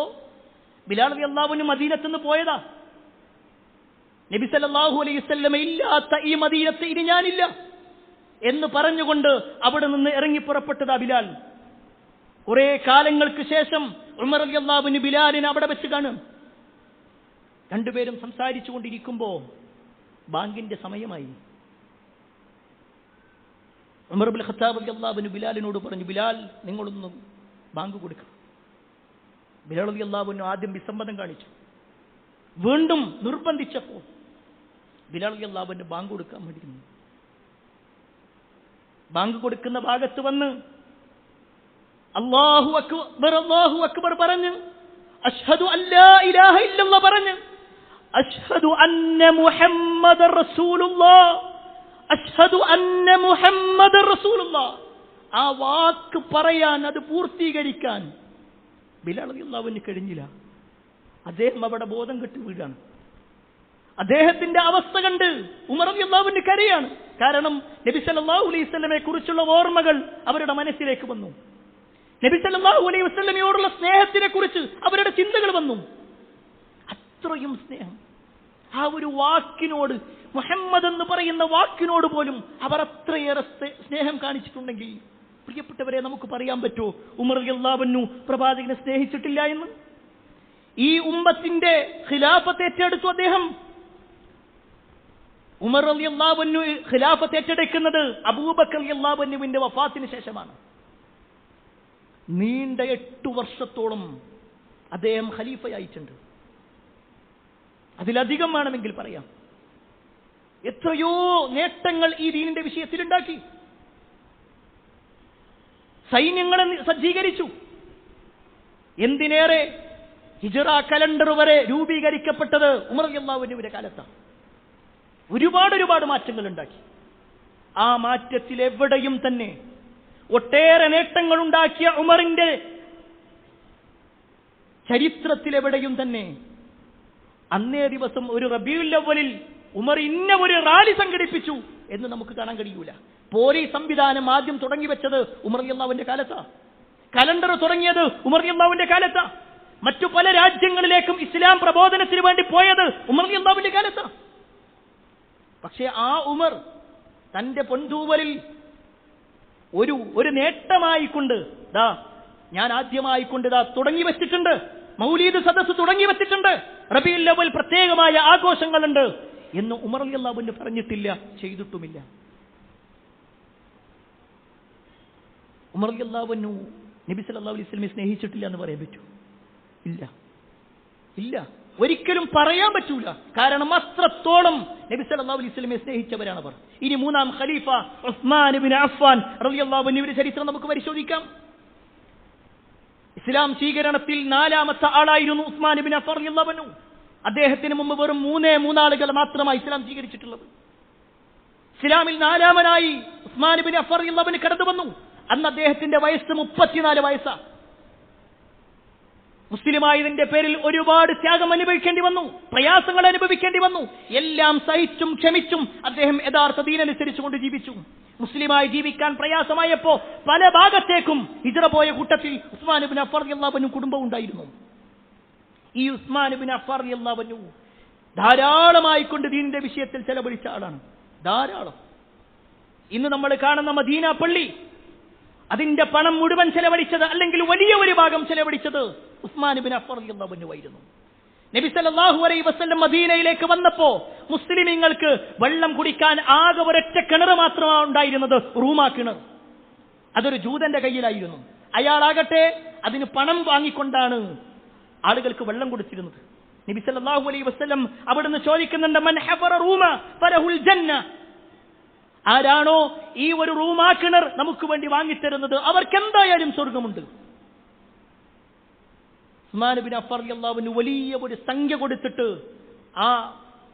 ബിലാൽ റളിയല്ലാഹു അൻഹു മദീനത്ത് നിന്ന് പോയതാ. നബി സല്ലല്ലാഹു അലൈഹി വസല്ലം ഇല്ലാത്ത ഈ മദീനത്ത് ഇനി ഞാനില്ല എന്ന് പറഞ്ഞുകൊണ്ട് അവിടെ നിന്ന് ഇറങ്ങി പുറപ്പെട്ടതാ ബിലാൽ. കുറെ കാലങ്ങൾക്ക് ശേഷം ഉമർ റളിയല്ലാഹു അൻഹു ബിലാലിനെ അവിടെ വെച്ച് കാണും. രണ്ടുപേരും സംസാരിച്ചു കൊണ്ടിരിക്കുമ്പോ ബാങ്കിന്റെ സമയമായി. ഉമർ ഇബ്നുൽ ഖത്താബ് റളിയല്ലാഹു അൻഹു ബിലാലിനോട് പറഞ്ഞു, ബിലാൽ, നിങ്ങളൊന്ന് ബാങ്ക് കൊടുക്കണം. ബിലാൽ റളിയല്ലാഹു അൻഹു ആദ്യം വിസമ്മതം കാണിച്ചു. വീണ്ടും നിർബന്ധിച്ചപ്പോ ബിലാൽ റളിയല്ലാഹു അൻഹു ബാങ്ക് കൊടുക്കാൻ വേണ്ടി നിന്നു. ബാങ്ക് കൊടുക്കുന്ന ഭാഗത്ത് വന്ന് അല്ലാഹു അക്ബർ പറഞ്ഞ്, അശ്ഹദു അല്ലാ ഇലാഹ ഇല്ലല്ലാഹ് പറഞ്ഞ്, അശ്ഹദു അന്ന മുഹമ്മദർ റസൂലുള്ളാഹ്, അശ്ഹദു അന്ന മുഹമ്മദർ റസൂലുള്ളാഹ്, ആ വാക്ക് പറയാൻ, അത് പൂർത്തീകരിക്കാൻ ബിലാൽ റളിയല്ലാഹു അൻഹു കഴിഞ്ഞില്ല. അദ്ദേഹം അവിടെ ബോധം കെട്ട് വീഴാണ്. അദ്ദേഹത്തിന്റെ അവസ്ഥ കണ്ട് ഉമർ റളിയല്ലാഹു അൻഹു കരയാണ്. കാരണം നബി സല്ലല്ലാഹു അലൈഹി വസല്ലമയെ കുറിച്ചുള്ള ഓർമ്മകൾ അവരുടെ മനസ്സിലേക്ക് വന്നു. നബി സല്ലല്ലാഹു അലൈഹി വസല്ലമയോടുള്ള സ്നേഹത്തിനെ കുറിച്ച് അവരുടെ ചിന്തകൾ വന്നു. അത്രയും സ്നേഹം, ആ ഒരു വാക്കിനോട്, മുഹമ്മദ് എന്ന് പറയുന്ന വാക്കിനോട് പോലും അവർ അത്രയേറെ സ്നേഹം കാണിച്ചിട്ടുണ്ടെങ്കിൽ, പ്രിയപ്പെട്ടവരെ, നമുക്ക് പറയാൻ പറ്റുമോ ഉമർ റളിയല്ലാഹു അൻഹു പ്രവാചകനെ സ്നേഹിച്ചിട്ടില്ല എന്ന്? ഈ ഉമ്മത്തിന്റെ ഖിലാഫത്ത് ഏറ്റെടുത്തു അദ്ദേഹം. ഉമർ റളിയല്ലാഹു അൻഹു ഖിലാഫത്ത് ഏറ്റെടുക്കുന്നത് അബൂബക്കർ റളിയല്ലാഹു അൻഹുവിന്റെ വഫാത്തിന് ശേഷമാണ്. നീണ്ട 8 വർഷത്തോളം അദ്ദേഹം ഖലീഫയായിട്ടുണ്ട്. അതിലധികം വേണമെങ്കിൽ പറയാം. എത്രയോ നേട്ടങ്ങൾ ഈ ദീനിന്റെ വിഷയത്തിൽ ഉണ്ടാക്കി. സൈന്യങ്ങളെ സജ്ജീകരിച്ചു. എന്തിനേറെ, ഹിജ്റ കലണ്ടർ വരെ രൂപീകരിക്കപ്പെട്ടത് ഉമർ റളിയല്ലാഹു അൻഹുവിന്റെ കാലത്താണ്. ഒരുപാട് മാറ്റങ്ങൾ ഉണ്ടാക്കി. ആ മാറ്റത്തിൽ എവിടെയും തന്നെ ഒട്ടേറെ നേട്ടങ്ങൾ ഉണ്ടാക്കിയ ഉമറിന്റെ ചരിത്രത്തിലെവിടെയും തന്നെ അന്നേ ദിവസം ഒരു റബീഉൽ അവ്വലിൽ ഉമർ ഇന്ന ഒരു റാലി സംഘടിപ്പിച്ചു എന്ന് നമുക്ക് കാണാൻ കഴിയൂല. പോലീസ് സംവിധാനം ആദ്യം തുടങ്ങി വെച്ചത് ഉമർ റളിയല്ലാഹുവിന്റെ കാലത്താണ്. കലണ്ടർ തുടങ്ങിയത് ഉമർ റളിയല്ലാഹുവിന്റെ കാലത്താണ്. മറ്റു പല രാജ്യങ്ങളിലേക്കും ഇസ്ലാം പ്രബോധനത്തിന് വേണ്ടി പോയത് ഉമർ റളിയല്ലാഹുവിന്റെ കാലത്താണ്. പക്ഷേ ആ ഉമർ തന്റെ പൊന്തൂവലിൽ ഒരു നേട്ടമായിക്കൊണ്ട് ഞാൻ ആദ്യമായിക്കൊണ്ട് തുടങ്ങി വെച്ചിട്ടുണ്ട്. മൗലീദ് സദസ്സ് തുടങ്ങി വെച്ചിട്ടുണ്ട്. റബീഉൽ അവ്വൽ പ്രത്യേകമായ ആഘോഷങ്ങളുണ്ട് എന്ന് ഉമർ റളിയല്ലാഹു അൻഹു പറഞ്ഞിട്ടില്ല, ചെയ്തിട്ടുമില്ല. ഉമർ റളിയല്ലാഹു അൻഹു നബി സല്ലല്ലാഹു അലൈഹി വസല്ലമയെ സ്നേഹിച്ചിട്ടില്ല എന്ന് പറയാൻ പറ്റൂ? ഇല്ല, ഒരിക്കലും പറയാൻ പറ്റൂല. കാരണം അത്രത്തോളം നബി സല്ലല്ലാഹു അലൈഹി വസല്ലമയെ സ്നേഹിച്ചവരാണ് അവർ. ഇനി മൂന്നാം ഖലീഫ ഉസ്മാൻ ഇബ്നു അഫ്ഫാൻ റളിയല്ലാഹു അൻഹുവിന്റെ ചരിത്രം നമുക്ക് പരിശോധിക്കാം. ഇസ്ലാം സ്വീകരണത്തിൽ 4ാമത്തെ ആളായിരുന്നു ഉസ്മാൻ ഇബ്നു അഫ്ഫാൻ റളിയല്ലാഹു അൻഹു. അദ്ദേഹത്തിന് മുമ്പ് വെറും 3 ആളുകൾ മാത്രമായി ഇസ്ലാം സ്വീകരിച്ചിട്ടുള്ളത്. ഇസ്ലാമിൽ 4ാമനായി ഉസ്മാൻ ഇബ്നു അഫ്ഫാൻ റളിയല്ലാഹു അൻഹു കടന്നു വന്നു. അന്ന് അദ്ദേഹത്തിന്റെ വയസ്സ് 34 വയസ്സാണ്. മുസ്ലിമായതിന്റെ പേരിൽ ഒരുപാട് ത്യാഗം അനുഭവിക്കേണ്ടി വന്നു, പ്രയാസങ്ങൾ അനുഭവിക്കേണ്ടി വന്നു. എല്ലാം സഹിച്ചും ക്ഷമിച്ചും അദ്ദേഹം യഥാർത്ഥ ദീനനുസരിച്ചുകൊണ്ട് ജീവിച്ചു. മുസ്ലിമായി ജീവിക്കാൻ പ്രയാസമായപ്പോ പല ഭാഗത്തേക്കും ഹിജ്റ പോയ കൂട്ടത്തിൽ ഉസ്മാൻ ഇബ്നു അഫ്ഫാൻ റളിയല്ലാഹു അൻഹു കുടുംബം ഉണ്ടായിരുന്നു. ഈ ഉസ്മാൻ ഇബ്നു അഫ്ഫാൻ റളിയല്ലാഹു അൻഹു ധാരാളമായിക്കൊണ്ട് ദീനിന്റെ വിഷയത്തിൽ ചെലവഴിച്ച ആളാണ്. ധാരാളം. ഇന്ന് നമ്മൾ കാണുന്ന മദീന പള്ളി, അതിന്റെ പണം മുഴുവൻ ചെലവഴിച്ചത്, അല്ലെങ്കിൽ വലിയ ഒരു ഭാഗം ചെലവഴിച്ചത് ഉസ്മാൻ ഇബ്നു അഫ്ഫാൻ റളിയല്ലാഹു അൻഹു ആയിരുന്നു. നബി സല്ലല്ലാഹു അലൈഹി വസല്ലം മദീനയിലേക്ക് വന്നപ്പോ മുസ്ലിമീങ്ങൾക്ക് വെള്ളം കുടിക്കാൻ ആകെ ഒരൊറ്റ കിണർ മാത്രമാണ് ഉണ്ടായിരുന്നത്, റൂമാ കിണർ. അതൊരു ജൂതന്റെ കയ്യിലായിരുന്നു. അയാളാകട്ടെ അതിന് പണം വാങ്ങിക്കൊണ്ടാണ് ആളുകൾക്ക് വെള്ളം കൊടുത്തിരുന്നത്. നബി സല്ലല്ലാഹു അലൈഹി വസല്ലം അവിടുന്ന് ചോദിക്കുന്നുണ്ട്, മൻ ഹഫറ റൂമ ഫലഹുൽ ജന്ന, ആരാണോ ഈ ഒരു റൂമാ കിണർ നമുക്ക് വേണ്ടി വാങ്ങിത്തരുന്നത് അവർക്ക് എന്തായാലും സ്വർഗമുണ്ട്. ഉസ്മാൻ ഇബ്നു അഫ്ഫാൻ റളിയല്ലാഹു അൻഹു വലിയ ഒരു സംഖ്യ കൊടുത്തിട്ട് ആ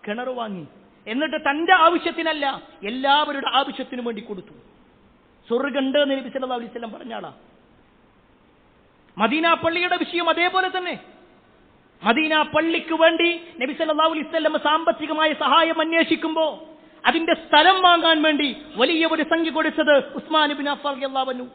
കിണർ വാങ്ങി. എന്നിട്ട് തന്റെ ആവശ്യത്തിനല്ല, എല്ലാവരുടെ ആവശ്യത്തിനു വേണ്ടി കൊടുത്തു. സ്വർഗമുണ്ട് എന്ന് നബി സല്ലല്ലാഹു അലൈഹി വസല്ലം പറഞ്ഞാളാ. മദീന പള്ളിയുടെ വിഷയം അതേപോലെ തന്നെ. മദീന പള്ളിക്ക് വേണ്ടി നബി സല്ലല്ലാഹു അലൈഹി വസല്ലം സാമ്പത്തികമായ സഹായം അന്വേഷിക്കുമ്പോൾ അതിന്റെ സ്ഥലം വാങ്ങാൻ വേണ്ടി വലിയ ഒരു സംഖ്യ കൊടുത്തത് ഉസ്മാൻ ഇബ്നു അഫ്ഫാൻ റളിയല്ലാഹു അൻഹു.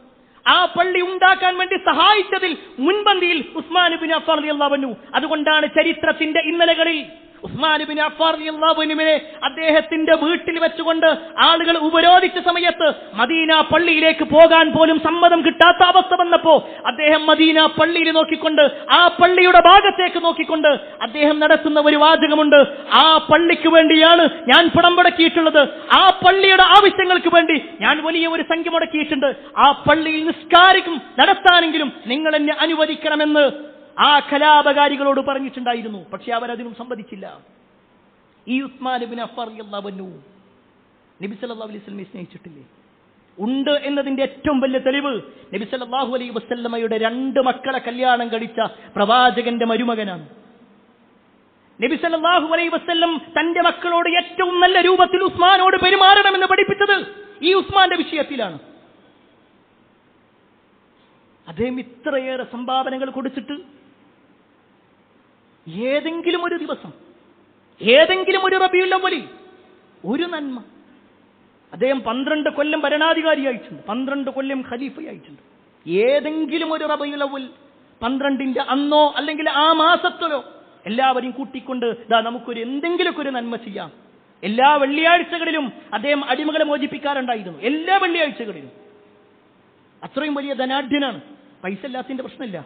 ആ പള്ളി ഉണ്ടാക്കാൻ വേണ്ടി സഹായിച്ചതിൽ മുൻപന്തിയിൽ ഉസ്മാൻ ഇബ്നു അഫ്ഫാൻ റളിയല്ലാഹു അൻഹു. അതുകൊണ്ടാണ് ചരിത്രത്തിന്റെ ഇന്നലകളിൽ ഉസ്മാൻ ഇബ്നു അഫ്ഫാൻ റളിയല്ലാഹു അൻഹുവിനെ അദ്ദേഹത്തിന്റെ വീട്ടിൽ വെച്ചുകൊണ്ട് ആളുകൾ ഉപരോധിച്ച സമയത്ത് മദീന പള്ളിയിലേക്ക് പോകാൻ പോലും സമ്മതം കിട്ടാത്ത അവസ്ഥ വന്നപ്പോ അദ്ദേഹം മദീന പള്ളിയിൽ നോക്കിക്കൊണ്ട്, ആ പള്ളിയുടെ ഭാഗത്തേക്ക് നോക്കിക്കൊണ്ട് അദ്ദേഹം നടത്തുന്ന ഒരു വാചകമുണ്ട്, ആ പള്ളിക്ക് വേണ്ടിയാണ് ഞാൻ പണം മുടക്കിയിട്ടുള്ളത്, ആ പള്ളിയുടെ ആവശ്യങ്ങൾക്ക് വേണ്ടി ഞാൻ വലിയ ഒരു സംഖ്യ മുടക്കിയിട്ടുണ്ട്, ആ പള്ളിയിൽ നിസ്കാരം നടത്താനെങ്കിലും നിങ്ങൾ എന്നെ അനുവദിക്കണമെന്ന് ആ കലാപകാരികളോട് പറഞ്ഞിട്ടുണ്ടായിരുന്നു. പക്ഷെ അവരതിനും സമ്മതിച്ചില്ല. ഈ ഉസ്മാൻ ഇബ്നു അഫ്ഫാൻ റളിയല്ലാഹു അൻഹു നബി സല്ലല്ലാഹു അലൈഹി വസല്ലമയെ സ്നേഹിച്ചിട്ടില്ലേ? ഉണ്ട് എന്നതിന്റെ ഏറ്റവും വലിയ തെളിവ് നബി സല്ലല്ലാഹു അലൈഹി വസല്ലമയുടെ 2 മക്കളെ കല്യാണം കഴിച്ച പ്രവാചകന്റെ മരുമകനാണ്. നബി സല്ലല്ലാഹു അലൈഹി വസല്ലം തന്റെ മക്കളോട് ഏറ്റവും നല്ല രൂപത്തിൽ ഉസ്മാനോട് പെരുമാറണമെന്ന് പഠിപ്പിച്ചത് ഈ ഉസ്മാന്റെ വിഷയത്തിലാണ്. അദ്ദേഹം ഇത്രയേറെ സംഭാവനകൾ കൊടുത്തിട്ട് ഏതെങ്കിലും ഒരു ദിവസം, ഏതെങ്കിലും ഒരു റബീഉൽ അവ്വലിൽ ഒരു നന്മ, അദ്ദേഹം 12 കൊല്ലം ഭരണാധികാരിയായിട്ടുണ്ട്, 12 കൊല്ലം ഖലീഫയായിട്ടുണ്ട്. ഏതെങ്കിലും ഒരു റബീഉൽ അവ്വൽ 12ന്റെ അന്നോ അല്ലെങ്കിൽ ആ മാസത്തിലോ എല്ലാവരെയും കൂട്ടിക്കൊണ്ട് നമുക്കൊരു എന്തെങ്കിലുമൊക്കെ ഒരു നന്മ ചെയ്യാം. എല്ലാ വെള്ളിയാഴ്ചകളിലും അദ്ദേഹം അടിമകളെ മോചിപ്പിക്കാറുണ്ടായിരുന്നു. എല്ലാ വെള്ളിയാഴ്ചകളിലും. അത്രയും വലിയ ധനാഢ്യനാണ്. പൈസ ഇല്ലാത്തതിന്റെ പ്രശ്നമില്ല.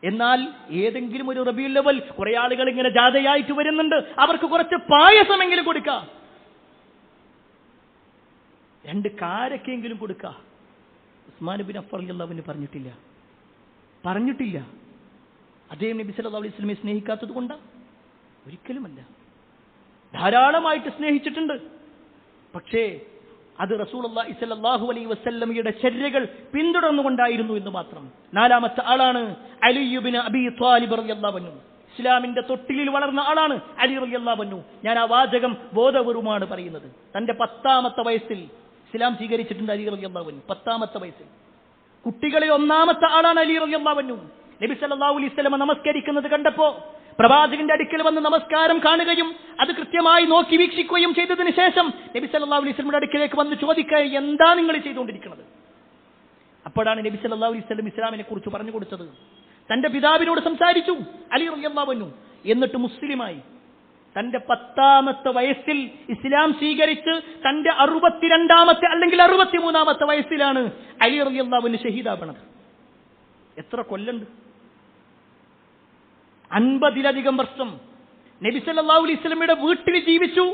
എന്നാൽ ഏതെങ്കിലും ഒരു റബീഉൽ അവ്വൽ കുറെ ആളുകൾ ഇങ്ങനെ ജാഥയായിട്ട് വരുന്നുണ്ട്, അവർക്ക് കുറച്ച് പായസമെങ്കിലും കൊടുക്കുക, 2 കാരക്കെങ്കിലും കൊടുക്കുക. ഉസ്മാൻ ഇബ്നു അഫ്ഫാൻ റളിയല്ലാഹു അൻഹു പറഞ്ഞിട്ടില്ല. അദ്ദേഹം നബി സല്ലല്ലാഹു അലൈഹി വസല്ലമയെ സ്നേഹിക്കാത്തത് കൊണ്ടാ? ഒരിക്കലുമല്ല. ധാരാളമായിട്ട് സ്നേഹിച്ചിട്ടുണ്ട്. പക്ഷേ അത് റസൂലുള്ളാഹി സ്വല്ലല്ലാഹു അലൈഹി വസല്ലമയുടെ ചര്യകൾ പിന്തുടർന്നുകൊണ്ടായിരുന്നു എന്ന് മാത്രം. 4ാമത്തെ ആളാണ് അലി ഇബ്നു അബീ ത്വാലിബ് റളിയല്ലാഹു അൻഹു. ഇസ്ലാമിന്റെ തൊട്ടിലിൽ വളർന്ന ആളാണ് അലി റളിയല്ലാഹു അൻഹു. ഞാൻ ആ വാചകം ബോധപൂർവമാണ് പറയുന്നത്. തന്റെ 10ാമത്തെ വയസ്സിൽ ഇസ്ലാം സ്വീകരിച്ചിട്ടുണ്ട് അലി റളിയല്ലാഹു അൻഹു. 10ാമത്തെ വയസ്സിൽ. കുട്ടികളിൽ 1ാമത്തെ ആളാണ് അലി റളിയല്ലാഹു അൻഹു. നബി സല്ലല്ലാഹു അലൈഹി വസല്ലം നമസ്കരിക്കുന്നത് കണ്ടപ്പോ പ്രവാചകന്റെ അടുക്കൽ വന്ന് നമസ്കാരം കാണുകയും അത് കൃത്യമായി നോക്കി വീക്ഷിക്കുകയും ചെയ്തതിനു ശേഷം നബി സല്ലല്ലാഹു അലൈഹി വസല്ലമയുടെ അടുക്കലേക്ക് വന്ന് ചോദിക്കുക, എന്താ നിങ്ങൾ ചെയ്തുകൊണ്ടിരിക്കുന്നത്? അപ്പോഴാണ് നബി സല്ലല്ലാഹു അലൈഹി വസല്ലം ഇസ്ലാമിനെ കുറിച്ച് പറഞ്ഞു കൊടുത്തത്. തന്റെ പിതാവിനോട് സംസാരിച്ചു അലി റളിയല്ലാഹു അൻഹു. എന്നിട്ട് മുസ്ലിമായി. തന്റെ 10ാമത്തെ വയസ്സിൽ ഇസ്ലാം സ്വീകരിച്ച് തന്റെ 62ാമത്തെ അല്ലെങ്കിൽ 63ാമത്തെ വയസ്സിലാണ് അലി റളിയല്ലാഹു അൻഹു ഷഹീദാവണത്. എത്ര കൊല്ലുണ്ട്? 50ലധികം വർഷം നബി സല്ലല്ലാഹു അലൈഹി വസല്ലമയുടെ വീട്ടിൽ ജീവിച്ചു.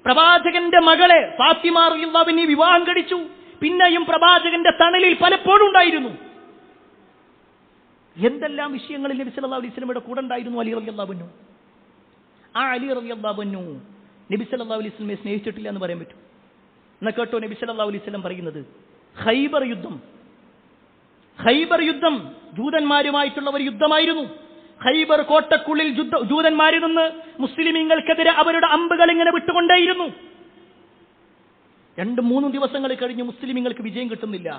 പ്രവാചകന്റെ മകളെ ഫാത്തിമ റളിയല്ലാഹു അൻഹ വിവാഹം കഴിച്ചു. പിന്നെയും പ്രവാചകന്റെ തണലിൽ പലപ്പോഴും ഉണ്ടായിരുന്നു. എന്തെല്ലാം വിഷയങ്ങളിൽ നബി സല്ലല്ലാഹു അലൈഹി വസല്ലമയുടെ കൂടെ ഉണ്ടായിരുന്നു അലി റളിയല്ലാഹു അൻഹു. ആ അലി റളിയല്ലാഹു അൻഹു നബി സല്ലല്ലാഹു അലൈഹി വസല്ലമയെ സ്നേഹിച്ചിട്ടില്ല എന്ന് പറയാൻ പറ്റും? എന്നാ കേട്ടോ നബി സല്ലല്ലാഹു അലൈഹി വസല്ലം പറയുന്നത്. ഖൈബർ യുദ്ധം ജൂതന്മാരുമായിട്ടുള്ള ഒരു യുദ്ധമായിരുന്നു. ഖൈബർ കോട്ടക്കുള്ളിൽ ജൂതന്മാരിൽ നിന്ന് മുസ്ലിമീങ്ങൾക്കെതിരെ അവരുടെ അമ്പുകൾ ഇങ്ങനെ വിട്ടുകൊണ്ടേയിരുന്നു. 2-3 ദിവസങ്ങൾ കഴിഞ്ഞ് മുസ്ലിമീങ്ങൾക്ക് വിജയം കിട്ടുന്നില്ല.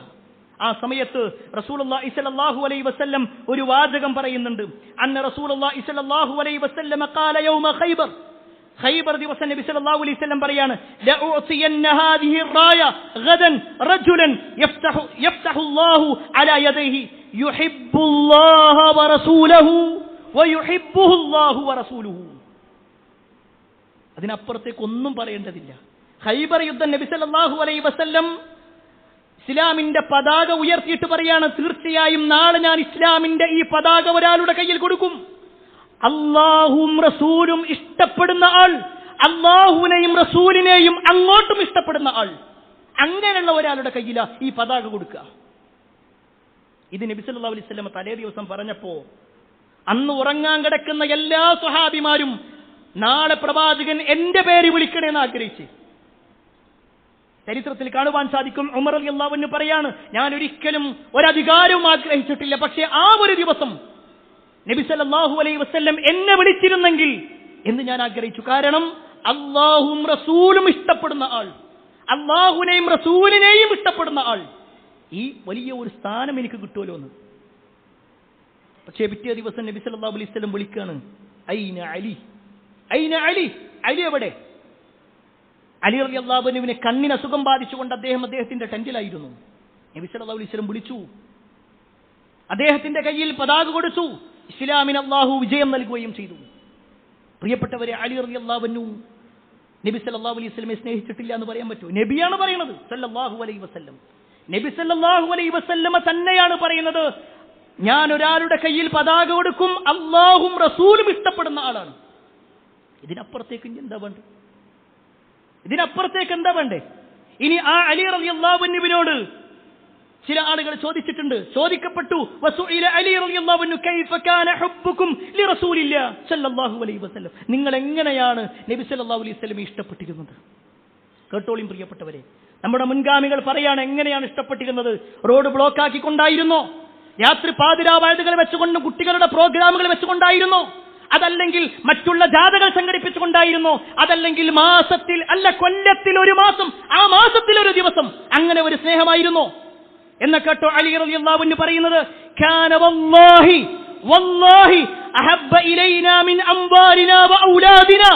ആ സമയത്ത് റസൂലുള്ളാഹി സ്വല്ലല്ലാഹു അലൈഹി വസല്ലം ഒരു വാചകം പറയുന്നുണ്ട്. അന്ന റസൂലുള്ളാഹി സ്വല്ലല്ലാഹു അലൈഹി വസല്ലം ഖാല യൗമ ഖൈബർ ദിവസം നബി സല്ലല്ലാഹു അലൈഹി വസല്ലം പറയാണ്, ലഉസിയന്ന ഹാദിഹി റായ ഗദൻ റജുലൻ യഫ്തഹു അല്ലാഹു അലാ യദൈഹി യുഹിബ്ബുല്ലാഹ വറസൂലഹു വയുഹിബ്ബുഹു അല്ലാഹു വറസൂലുഹു. അതിനപ്പുറത്തേക്ക് ഒന്നും പറയേണ്ടതില്ല. ഖൈബർ യുദ്ധം നബി സല്ലല്ലാഹു അലൈഹി വസല്ലം ഇസ്ലാമിന്റെ പതാക ഉയർത്തിയിട്ട് പറയാണ്, തീർച്ചയായും നാളെ ഞാൻ ഇസ്ലാമിന്റെ ഈ പതാക ഒരാളുടെ കയ്യിൽ കൊടുക്കും. അല്ലാഹുവും റസൂലും ഇഷ്ടപ്പെടുന്ന ആൾ, അല്ലാഹുവിനെയും റസൂലിനെയും അങ്ങോട്ടും ഇഷ്ടപ്പെടുന്ന ആൾ, അങ്ങനെയുള്ള ഒരാളുടെ കയ്യിലാ ഈ പതാക കൊടുക്കുക. ഇത് നബി സല്ലല്ലാഹു അലൈഹി വസല്ലം തലേ ദിവസം പറഞ്ഞപ്പോ അന്ന് ഉറങ്ങാൻ കിടക്കുന്ന എല്ലാ സ്വഹാബിമാരും നാളെ പ്രവാചകൻ എന്റെ പേര് വിളിക്കണേന്ന് ആഗ്രഹിച്ചു. ചരിത്രത്തിൽ കാണുവാൻ സാധിക്കും, ഉമർ റളിയല്ലാഹു അൻഹു പറയാണ്, ഞാൻ ഒരിക്കലും ഒരധികാരവും ആഗ്രഹിച്ചിട്ടില്ല, പക്ഷേ ആ ഒരു ദിവസം നബി സല്ലല്ലാഹു അലൈഹി വസല്ലം എന്നെ വിളിച്ചിരുന്നെങ്കിൽ എന്ന് ഞാൻ ആഗ്രഹിച്ചു. കാരണം അല്ലാഹുവും റസൂലും ഇഷ്ടപ്പെടുന്ന ആൾ, അല്ലാഹുവിനെയും റസൂലിനെയും ഇഷ്ടപ്പെടുന്ന ആൾ, ഈ വലിയ ഒരു സ്ഥാനം എനിക്ക് കിട്ടുമല്ലോ എന്ന്. പക്ഷേ പിറ്റേ ദിവസം നബി സല്ലല്ലാഹു അലൈഹി വസല്ലം വിളിക്കാണ്, ഐന അലി, ഐന അലി, അലി എവിടെ? അലി റളിയല്ലാഹു അൻഹുവിനെ കണ്ണിന് അസുഖം ബാധിച്ചുകൊണ്ട് അദ്ദേഹത്തിന്റെ ടെന്റിലായിരുന്നു. നബി സല്ലല്ലാഹു അലൈഹി വസല്ലം വിളിച്ചു, അദ്ദേഹത്തിന്റെ കയ്യിൽ പതാക കൊടുത്തു. ഇസ്ലാമിന് അല്ലാഹു വിജയം നൽകുകയും ചെയ്തു. പ്രിയപ്പെട്ടവരെ, അലി റളിയല്ലാഹു അൻഹു നബി സല്ലല്ലാഹു അലൈഹി വസല്ലമയെ സ്നേഹിച്ചിട്ടില്ല എന്ന് പറയാൻ പറ്റുമോ? നബിയാണ് പറയുന്നത് സല്ലല്ലാഹു അലൈഹി വസല്ലം. നബി സല്ലല്ലാഹു അലൈഹി വസല്ലമ തന്നെയാണ് പറയുന്നത്, ഞാൻ ഒരാളുടെ കയ്യിൽ പതാക കൊടുക്കും, അല്ലാഹും റസൂലും ഇഷ്ടപ്പെടുന്ന ആളാണ്. ഇതിനപ്പുറത്തേക്ക് എന്താ വേണ്ടത്? ഇതിനപ്പുറത്തേക്ക് എന്താ വേണ്ടേ? ഇനി ആ അലി റളിയല്ലാഹു അൻഹുവിനോട് ചില ആളുകൾ ചോദിക്കപ്പെട്ടു, വസുഇല അലി റളിയല്ലാഹു അൻഹു കൈഫ കാന ഹുബ്ബുകും ലിറസൂലില്ലാഹി സ്വല്ലല്ലാഹു അലൈഹി വസല്ലം, നിങ്ങൾ എങ്ങനെയാണ് നബി സല്ലല്ലാഹു അലൈഹി വസല്ലമയെ ഇഷ്ടപ്പെട്ടിരുന്നത്? കേട്ടോളിൻ പ്രിയപ്പെട്ടവരെ, നമ്മുടെ മുൻഗാമികൾ പറയാണ് എങ്ങനെയാണ് ഇഷ്ടപ്പെട്ടിരുന്നത്. Road block ആക്കിക്കൊണ്ടായിരുന്നോ? രാത്രി പാതിരാവാഴുതുകൾ വെച്ചുകൊണ്ട് കുട്ടികളുടെ പ്രോഗ്രാമുകൾ വെച്ചുകൊണ്ടായിരുന്നോ? അതല്ലെങ്കിൽ മറ്റുള്ള ജാഥകൾ സംഘടിപ്പിച്ചുകൊണ്ടായിരുന്നോ? അതല്ലെങ്കിൽ മാസത്തിൽ അല്ല കൊല്ലത്തിൽ ഒരു മാസം, ആ മാസത്തിൽ ഒരു ദിവസം, അങ്ങനെ ഒരു സ്നേഹമായിരുന്നോ? എന്ന കേട്ടോ അലി റളിയല്ലാഹു അൻഹു പറയുന്നത്, കാന വല്ലാഹി വല്ലാഹി അഹബ്ബ ഇലൈനാ മിൻ അംവാലിനാ വഔലാദിനാ.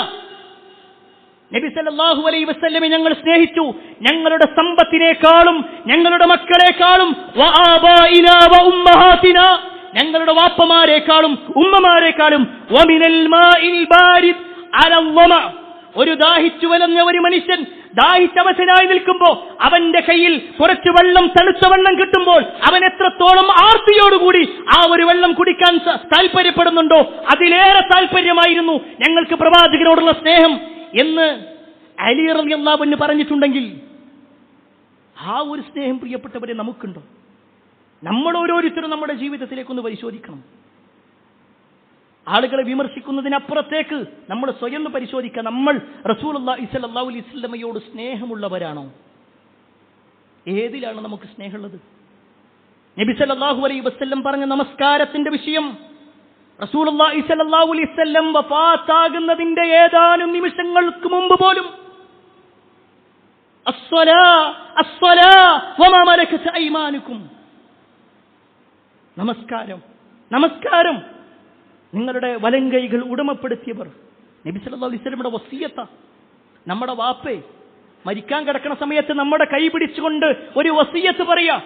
നബി സല്ലല്ലാഹു അലൈഹി വസല്ലമയെ ഞങ്ങൾ സ്നേഹിച്ചു ഞങ്ങളുടെ സമ്പത്തിനേക്കാളും ഞങ്ങളുടെ മക്കളെക്കാളും വആബാഇനാ വഉമ്മഹാതിനാ, ഞങ്ങളുടെ വാപ്പമാരെക്കാളും ഉമ്മമാരെക്കാളും വമിനൽ മാഇൽ ബാരിദ് അലൽ വമ, ഒരു ദാഹിച്ചു വലഞ്ഞ ഒരു മനുഷ്യൻ ദാഹിച്ചവശനായി നിൽക്കുമ്പോ അവന്റെ കയ്യിൽ കുറച്ച് വെള്ളം, തണുത്ത വെള്ളം കിട്ടുമ്പോൾ അവൻ എത്രത്തോളം ആർത്തിയോടുകൂടി ആ ഒരു വെള്ളം കുടിക്കാൻ താല്പര്യപ്പെടുന്നുണ്ടോ അതിലേറെ താല്പര്യമായിരുന്നു ഞങ്ങൾക്ക് പ്രവാചകനോടുള്ള സ്നേഹം എന്ന് അലി റളിയല്ലാഹു അൻഹു പറഞ്ഞിട്ടുണ്ടെങ്കിൽ ആ ഒരു സ്നേഹം പ്രിയപ്പെട്ടവരെ നമുക്കുണ്ടോ? നമ്മൾ ഓരോരുത്തരും നമ്മുടെ ജീവിതത്തിലേക്കൊന്ന് പരിശോധിക്കണം. ആളുകളെ വിമർശിക്കുന്നതിനപ്പുറത്തേക്ക് നമ്മൾ സ്വയം പരിശോധിക്കുക. നമ്മൾ റസൂലുള്ളാഹി സ്വല്ലല്ലാഹു അലൈഹി വസല്ലമയോട് സ്നേഹമുള്ളവരാണോ? ഏതിലാണ് നമുക്ക് സ്നേഹമുള്ളത്? നബി സല്ലല്ലാഹു അലൈഹി വസല്ലം പറഞ്ഞ നമസ്കാരത്തിന്റെ വിഷയം റസൂലുള്ളാഹി സ്വല്ലല്ലാഹു അലൈഹി വസല്ലം വഫാത്താകുന്നതിന്റെ ഏതാനും നിമിഷങ്ങൾക്ക് മുമ്പ് പോലും അസ്സലാ വമാ മലക്കത് അയ്മാനുക്കും, നമസ്കാരം നിങ്ങളുടെ വലങ്കൈകൾ ഉടമപ്പെടുത്തിയവർ. നബി സല്ലല്ലാഹു അലൈഹി വസല്ലമയുടെ വസിയത്ത. നമ്മുടെ വാപ്പേ മരിക്കാൻ കിടക്കുന്ന സമയത്ത് നമ്മുടെ കൈ പിടിച്ചുകൊണ്ട് ഒരു വസിയത്ത് പറയാ.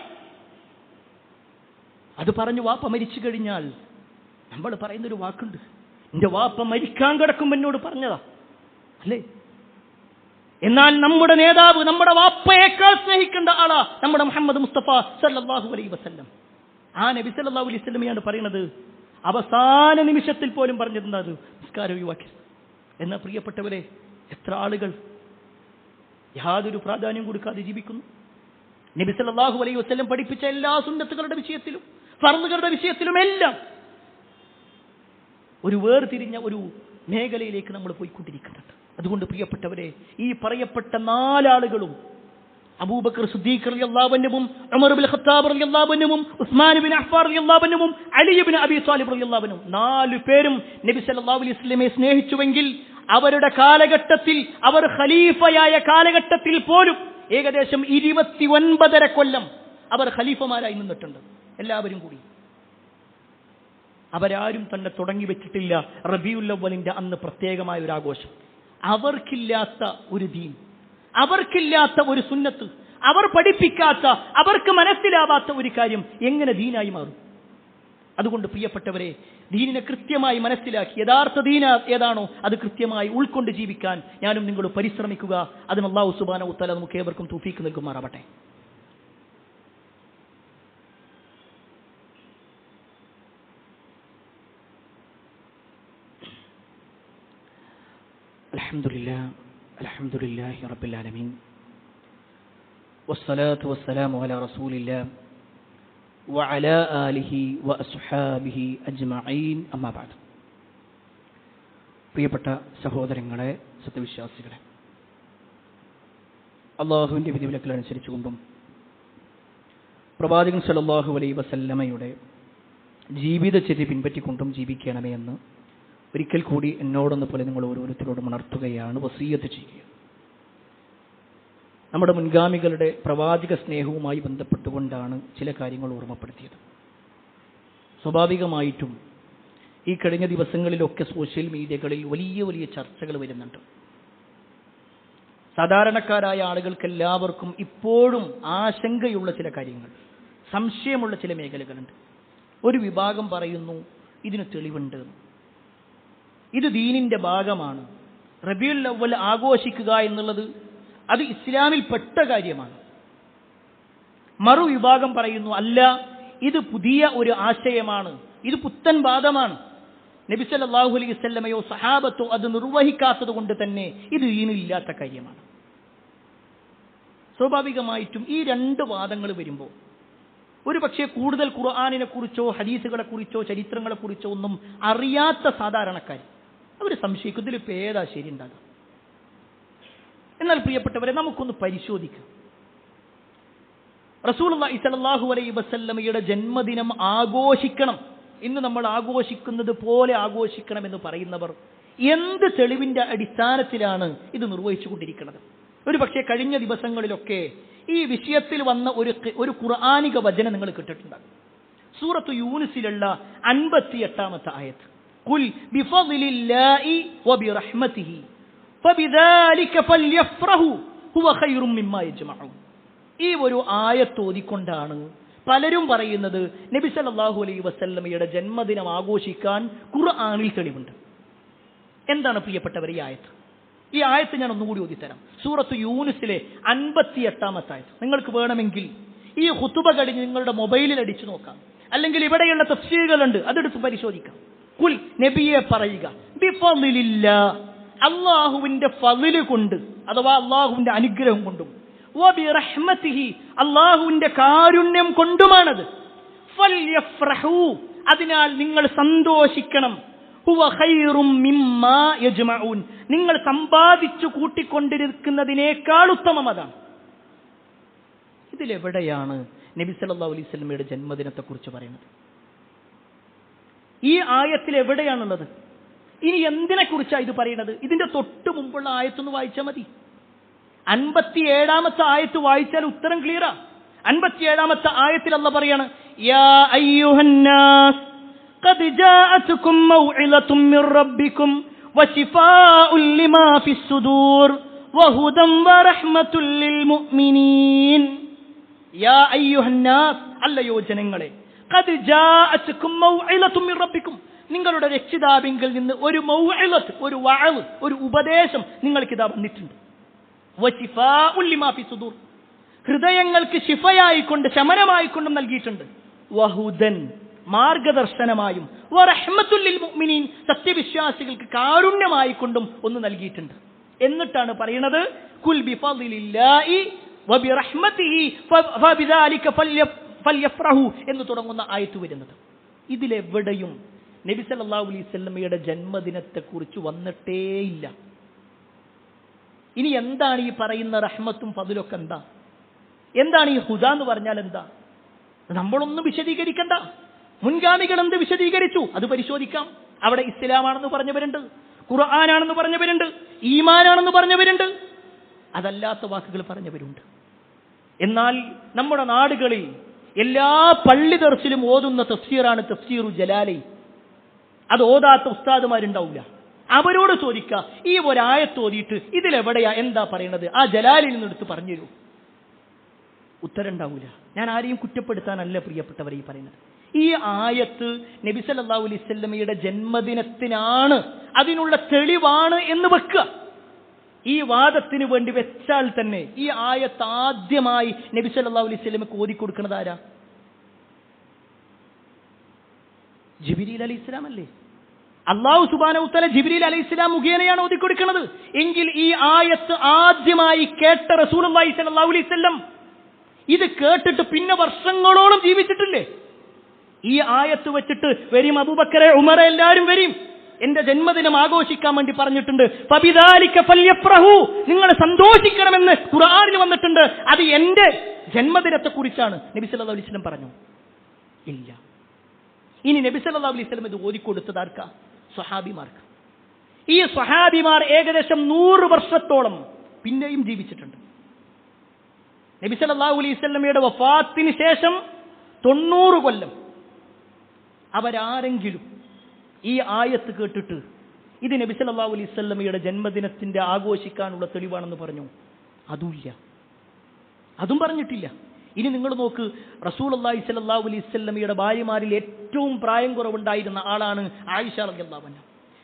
അത് പറഞ്ഞു വാപ്പ മരിച്ചു കഴിഞ്ഞാൽ നമ്മൾ പറയുന്നൊരു വാക്കുണ്ട്, എന്റെ വാപ്പ മരിക്കാൻ കിടക്കുമ്പോൾ എന്നോട് പറഞ്ഞതാ, അല്ലേ? എന്നാൽ നമ്മുടെ നേതാവ് നമ്മുടെ വാപ്പയേക്കാൾ സ്നേഹിക്കേണ്ട ആളാ നമ്മുടെ മുഹമ്മദ് മുസ്തഫ സല്ലല്ലാഹു അലൈഹി വസല്ലം. ആ നബി സല്ലല്ലാഹു അലൈഹി വസല്ലമയാണ് പറയുന്നത്, അവസാന നിമിഷത്തിൽ പോലും പറഞ്ഞിരുന്നത് അത് നിസ്കാരം ഒഴിവാക്കി. എന്നാൽ പ്രിയപ്പെട്ടവരെ, എത്ര ആളുകൾ യാതൊരു പ്രാധാന്യം കൊടുക്കാതെ ജീവിക്കുന്നു. നബി സല്ലല്ലാഹു അലൈഹി വസല്ലം പഠിപ്പിച്ച എല്ലാ സുന്നത്തുകളുടെ വിഷയത്തിലും ഫർളുകളുടെ വിഷയത്തിലും എല്ലാം ഒരു വേർതിരിഞ്ഞ ഒരു മേഖലയിലേക്ക് നമ്മൾ പോയിക്കൊണ്ടിരിക്കുന്നുണ്ട്. അതുകൊണ്ട് പ്രിയപ്പെട്ടവരെ, ഈ പറയപ്പെട്ട നാലാളുകളും അബൂബക്കർ സിദ്ദീഖ് റളിയല്ലാഹു അൻഹുവും ഉമർ ഇബ്നു ഖത്താബ് റളിയല്ലാഹു അൻഹുവും ഉസ്മാൻ ഇബ്നു അഫ്ഫാൻ റളിയല്ലാഹു അൻഹുവും അലി ഇബ്നു അബീ ത്വാലിബ് റളിയല്ലാഹു അൻഹും, നാലു പേരും നബി സല്ലല്ലാഹു അലൈഹി വസല്ലമയെ സ്നേഹിച്ചുവെങ്കിൽ അവരുടെ കാലഘട്ടത്തിൽ, അവർ ഖലീഫയായ കാലഘട്ടത്തിൽ പോലും ഏകദേശം 29.5 കൊല്ലം അവർ ഖലീഫമാരായി നിന്നിട്ടുണ്ട്. എല്ലാവരും കൂടി അവരാരും തന്നെ തുടങ്ങി വെച്ചിട്ടില്ല റബീഉൽ അവ്വലിന്റെ അന്ന് പ്രത്യേകമായ ഒരു ആഘോഷം. അവർക്കില്ലാത്ത ഒരു ദീൻ, അവർക്കില്ലാത്ത ഒരു സുന്നത്ത്, അവർ പഠിപ്പിക്കാത്ത, അവർക്ക് മനസ്സിലാവാത്ത ഒരു കാര്യം എങ്ങനെ ദീനായി മാറും? അതുകൊണ്ട് പ്രിയപ്പെട്ടവരെ, ദീനിനെ കൃത്യമായി മനസ്സിലാക്കി യഥാർത്ഥ ദീന ഏതാണോ അത് കൃത്യമായി ഉൾക്കൊണ്ട് ജീവിക്കാൻ ഞാനും നിങ്ങളും പരിശ്രമിക്കുക. അതിന് അല്ലാഹു സുബ്ഹാനഹു വ തആല നമുക്ക് ഏവർക്കും തൗഫീഖ് നൽകുമാറാവട്ടെ. അൽഹംദുലില്ലാഹി റബ്ബിൽ ആലമീൻ വസ്സലാത്തു വസ്സലാമു അലാ റസൂലില്ലാഹ് വഅലാ ആലിഹി വഅസ്ഹാബിഹി അജ്മഈൻ, അമ്മാ ബഅദ്. പ്രിയപ്പെട്ട സഹോദരങ്ങളെ, സത്യവിശ്വാസികളെ, അല്ലാഹുവിൻ്റെ വിധിവിലക്കുകൾ അനുസരിച്ചുകൊണ്ടും പ്രവാചകൻ സല്ലല്ലാഹു അലൈഹി വസല്ലമയുടെ ജീവിതചര്യ പിൻപറ്റിക്കൊണ്ടും ജീവിക്കണമേ എന്ന് ഒരിക്കൽ കൂടി എന്നോടൊന്ന് പോലെ നിങ്ങൾ ഓരോരുത്തരോടും ഉണർത്തുകയാണ്, വസിയ്യത്ത് ചെയ്യുക. നമ്മുടെ മുൻഗാമികളുടെ പ്രവാചക സ്നേഹവുമായി ബന്ധപ്പെട്ടുകൊണ്ടാണ് ചില കാര്യങ്ങൾ ഓർമ്മപ്പെടുത്തിയത്. സ്വാഭാവികമായിട്ടും ഈ കഴിഞ്ഞ ദിവസങ്ങളിലൊക്കെ സോഷ്യൽ മീഡിയകളിൽ വലിയ വലിയ ചർച്ചകൾ വരുന്നുണ്ട്. സാധാരണക്കാരായ ആളുകൾക്കെല്ലാവർക്കും ഇപ്പോഴും ആശങ്കയുള്ള ചില കാര്യങ്ങൾ, സംശയമുള്ള ചില മേഖലകളുണ്ട്. ഒരു വിഭാഗം പറയുന്നു ഇതിന് തെളിവുണ്ട്, ഇത് ദീനിന്റെ ഭാഗമാണ്, റബീഉൽ അവ്വൽ ആഘോഷിക്കുക എന്നുള്ളത് അത് ഇസ്ലാമിൽ പെട്ട കാര്യമാണ്. മറുവിഭാഗം പറയുന്നു അല്ല, ഇത് പുതിയ ഒരു ആശയമാണ്, ഇത് പുത്തൻ വാദമാണ്, നബി സല്ലല്ലാഹു അലൈഹി വസല്ലമയോ സഹാബത്തോ അത് നിർവഹിക്കാത്തത് കൊണ്ട് തന്നെ ഇത് ദീനിലില്ലാത്ത കാര്യമാണ്. സ്വാഭാവികമായിട്ടും ഈ രണ്ട് വാദങ്ങൾ വരുമ്പോൾ ഒരു പക്ഷേ കൂടുതൽ ഖുർആനിനെ കുറിച്ചോ ഹദീസുകളെ കുറിച്ചോ ചരിത്രങ്ങളെ കുറിച്ചോ ഒന്നും അറിയാത്ത സാധാരണക്കാർ അവർ സംശയിക്കും, ഇതിലിപ്പോൾ ഏതാ ശരി ഉണ്ടാകും. എന്നാൽ പ്രിയപ്പെട്ടവരെ, നമുക്കൊന്ന് പരിശോധിക്കാം. റസൂലുള്ളാഹി സ്വല്ലല്ലാഹു അലൈഹി വസല്ലമയുടെ ജന്മദിനം ആഘോഷിക്കണം, ഇന്ന് നമ്മൾ ആഘോഷിക്കുന്നത് പോലെ ആഘോഷിക്കണം എന്ന് പറയുന്നവർ എന്ത് തെളിവിന്റെ അടിസ്ഥാനത്തിലാണ് ഇത് നിർവഹിച്ചുകൊണ്ടിരിക്കുന്നത്? ഒരു പക്ഷേ കഴിഞ്ഞ ദിവസങ്ങളിലൊക്കെ ഈ വിഷയത്തിൽ വന്ന ഒരു ഖുർആനിക വചനം നിങ്ങൾ കേട്ടിട്ടുണ്ടാകും. സൂറത്തു യൂനുസിലുള്ള 58-ാമത്തെ ആയത്ത്, ഖുൽ ബിഫദ്ലില്ലാഹി വബിറഹ്മതിഹി ഫബിദാലിക ഫൽയഫ്റഹു ഹുവ ഖൈറും മിമ്മാ യജ്മഊൻ. ഈ ഒരു ആയത്ത് ഓതിക്കൊണ്ടാണ് പലരും പറയുന്നത് നബി സല്ലല്ലാഹു അലൈഹി വസല്ലമയുടെ ജന്മദിനം ആഘോഷിക്കാൻ ഖുർആനിൽ തെളിവുണ്ട്. എന്താണ് പ്രിയപ്പെട്ടവർ ഈ ആയത്ത്? ഈ ആയത്ത് ഞാൻ ഒന്നുകൂടി ഓതിത്തരാം. സൂറത്ത് യൂനുസിലെ 58-ാമത്തെ ആയത്ത്. നിങ്ങൾക്ക് വേണമെങ്കിൽ ഈ ഖുതുബ കഴിഞ്ഞ് നിങ്ങളുടെ മൊബൈലിൽ അടിച്ചു നോക്കാം, അല്ലെങ്കിൽ ഇവിടെയുള്ള തഫ്സീറുകളുണ്ട്, അതെടുത്ത് പരിശോധിക്കാം. കുൽ, നബിയെ പറയുക, ബിഫളില്ലാ, അള്ളാഹുവിന്റെ ഫളില് കൊണ്ട് അഥവാ അള്ളാഹുവിന്റെ അനുഗ്രഹം കൊണ്ടും, വബിറഹ്മതിഹി, അള്ളാഹുവിന്റെ കാരുണ്യം കൊണ്ടുമാണത്. ഫൽയഫ്റഹൂ, അതിനാൽ നിങ്ങൾ സന്തോഷിക്കണം. ഹുവ ഖൈറും മിമ്മാ യജ്മഊൻ, നിങ്ങൾ സമ്പാദിച്ചു കൂട്ടിക്കൊണ്ടിരിക്കുന്നതിനേക്കാൾ ഉത്തമം അതാണ്. ഇതിലെവിടെയാണ് നബി സല്ലല്ലാഹു അലൈഹി വസല്ലമയുടെ ജന്മദിനത്തെ കുറിച്ച് പറയുന്നത്? ഈ ആയത്തിൽ എവിടെയാണുള്ളത്? ഇനി എന്തിനെ കുറിച്ചാണ് ഇത് പറയുന്നത്? ഇതിന്റെ തൊട്ട് മുമ്പുള്ള ആയത്തൊന്ന് വായിച്ചാൽ മതി. 57-ാമത്തെ ആയത്ത് വായിച്ചാൽ ഉത്തരം ക്ലിയറാ. 57-ാമത്തെ ആയത്തിൽ അല്ലാഹ് പറയാണ്, യാ അയ്യുഹന്നാസ് ഖദ് ജാഅതുകും മൗഇലതും മിർ റബ്ബികും വശിഫാഉൻ ലിമാ ഫിസ് സുദൂർ വഹുദൻ വറഹ്മത്തുൽ ലിൽ മുഅ്മിനീൻ. യാ അയ്യുഹന്നാസ്, അല്ലയോ ജനങ്ങളെ, ഖദ് ജാഅതുകും മൗഇലതും മിർ റബ്ബികും, നിങ്ങളുടെ രക്ഷിതാവിങ്കിൽ നിന്ന് ഒരു മൗഇലത്ത്, ഒരു വഅദ്, ഒരു ഉപദേശം നിങ്ങൾക്കിതാ വന്നിട്ടുണ്ട്. വശിഫാഉൻ ലിമാ ഫിസ് സുദൂർ, ഹൃദയങ്ങൾക്ക് ശിഫയായിക്കൊണ്ട്, ശമനമായിക്കൊണ്ടും നൽകിയിട്ടുണ്ട്. വഹുദൻ, മാർഗദർശനമായും, വറഹ്മത്തുൽ ലിൽ മുഅ്മിനീൻ, സത്യവിശ്വാസികൾക്ക് കാരുണ്യമായിക്കൊണ്ടും ഒന്ന് നൽകിയിട്ടുണ്ട്. എന്നിട്ടാണ് പറയുന്നത്, കുൽ ബിഫളില്ലാഹി വബിറഹ്മതിഹി ഫബിദാലിക ഫൽയഫ്റഹു എന്ന് തുടങ്ങുന്ന ആയത്ത് വരുന്നത്. ഇതിലെവിടെയും നബി സല്ലല്ലാഹു അലൈഹി വസല്ലമയുടെ ജന്മദിനത്തെക്കുറിച്ച് വന്നിട്ടേയില്ല. ഇനി എന്താണ് ഈ പറയുന്ന റഹ്മത്തും ഫദ്ലൊക്കെ? എന്താണ് ഈ ഹുദ എന്ന് പറഞ്ഞാൽ എന്താ? നമ്മളൊന്നും വിശദീകരിക്കണ്ട. മുൻഗാമികൾ എന്ത് വിശദീകരിച്ചു അത് പരിശോധിക്കാം. അവിടെ ഇസ്ലാമാണെന്ന് പറഞ്ഞവരുണ്ട്, ഖുർആനാണെന്ന് പറഞ്ഞവരുണ്ട്, ഈമാനാണെന്ന് പറഞ്ഞവരുണ്ട്, അതല്ലാത്ത വാക്കുകൾ പറഞ്ഞവരുണ്ട്. എന്നാൽ നമ്മുടെ നാടുകളിൽ എല്ലാ പള്ളി ദർസിലും ഓതുന്ന തഫ്സീറാണ് തഫ്സീറു ജലാലൈൻ. അത് ഓതാത്ത ഉസ്താദുമാരുണ്ടാവില്ല. അവരോട് ചോദിക്കുക, ഈ ഒരായത്ത് ഓതിയിട്ട് ഇതിലെവിടെയാ എന്താ പറയണത്, ആ ജലാലിൽ നിന്നെടുത്ത് പറഞ്ഞു തരൂ. ഉത്തരം ഉണ്ടാവില്ല. ഞാൻ ആരെയും കുറ്റപ്പെടുത്താനല്ല പ്രിയപ്പെട്ടവരെ ഈ പറയുന്നത്. ഈ ആയത്ത് നബി സല്ലല്ലാഹു അലൈഹി വസല്ലമയുടെ ജന്മദിനത്തിനാണ്, അതിനുള്ള തെളിവാണ് എന്ന് വെക്കുക. ഈ വാദത്തിന് വേണ്ടി വെച്ചാൽ തന്നെ ഈ ആയത്ത് ആദ്യമായി നബി സല്ലല്ലാഹു അലൈഹി വസല്ലമക്ക് ഓതിക്കൊടുക്കുന്നത് ആരാ? ജിബ്രീൽ അലൈഹിസ്സലാം അല്ലേ? അല്ലാഹു സുബ്ഹാനഹു വ തആല ജിബ്രീൽ അലൈഹിസ്സലാം മുഖേനയാണ് ഓതിക്കൊടുക്കുന്നത്. എങ്കിൽ ഈ ആയത്ത് ആദ്യമായി കേട്ട റസൂലുള്ളാഹി സ്വല്ലല്ലാഹു അലൈഹി വസല്ലം ഇത് കേട്ടിട്ട് പിന്നെ വർഷങ്ങളോളം ജീവിച്ചിട്ടില്ലേ? ഈ ആയത്ത് വെച്ചിട്ട് വരും അബൂബക്കറെ, ഉമറെ, എല്ലാവരും വരും, എന്റെ ജന്മദിനം ആഘോഷിക്കാൻ വേണ്ടി പറഞ്ഞിട്ടുണ്ട്. ഫബിദാലിക ഫൽയഫ്റഹു, നിങ്ങൾ സന്തോഷിക്കണമെന്ന് ഖുർആനിൽ വന്നിട്ടുണ്ട്. അത് എന്റെ ജന്മദിനത്തെ കുറിച്ചാണ് നബി സല്ലല്ലാഹു അലൈഹി വസല്ലം പറഞ്ഞു? ഇല്ല. ഇനി നബി സല്ലല്ലാഹു അലൈഹി വസല്ലം ഇത് ഓതിക്കൊടുത്തത് ആർക്കാ? സ്വഹാബിമാർക്ക്. ഈ സ്വഹാബിമാർ ഏകദേശം 100 വർഷത്തോളം പിന്നെയും ജീവിച്ചിട്ടുണ്ട്. നബി സല്ലല്ലാഹു അലൈഹി വസല്ലമയുടെ വഫാത്തിന് ശേഷം 90 കൊല്ലം അവരാരെങ്കിലും ഈ ആയത്ത് കേട്ടിട്ട് ഇത് നബി സല്ലല്ലാഹു അലൈഹി വസല്ലമയുടെ ജന്മദിനത്തിന്റെ ആഘോഷിക്കാനുള്ള തെളിവാണെന്ന് പറഞ്ഞു? അതുമില്ല, അതും പറഞ്ഞിട്ടില്ല. ഇനി നിങ്ങൾ നോക്ക്, റസൂലുള്ളാഹി സ്വല്ലല്ലാഹു അലൈഹി വസല്ലമയുടെ ഭാര്യമാരിൽ ഏറ്റവും പ്രായം കുറവുണ്ടായിരുന്ന ആളാണ് ആയിഷ റളിയല്ലാഹു അൻഹ.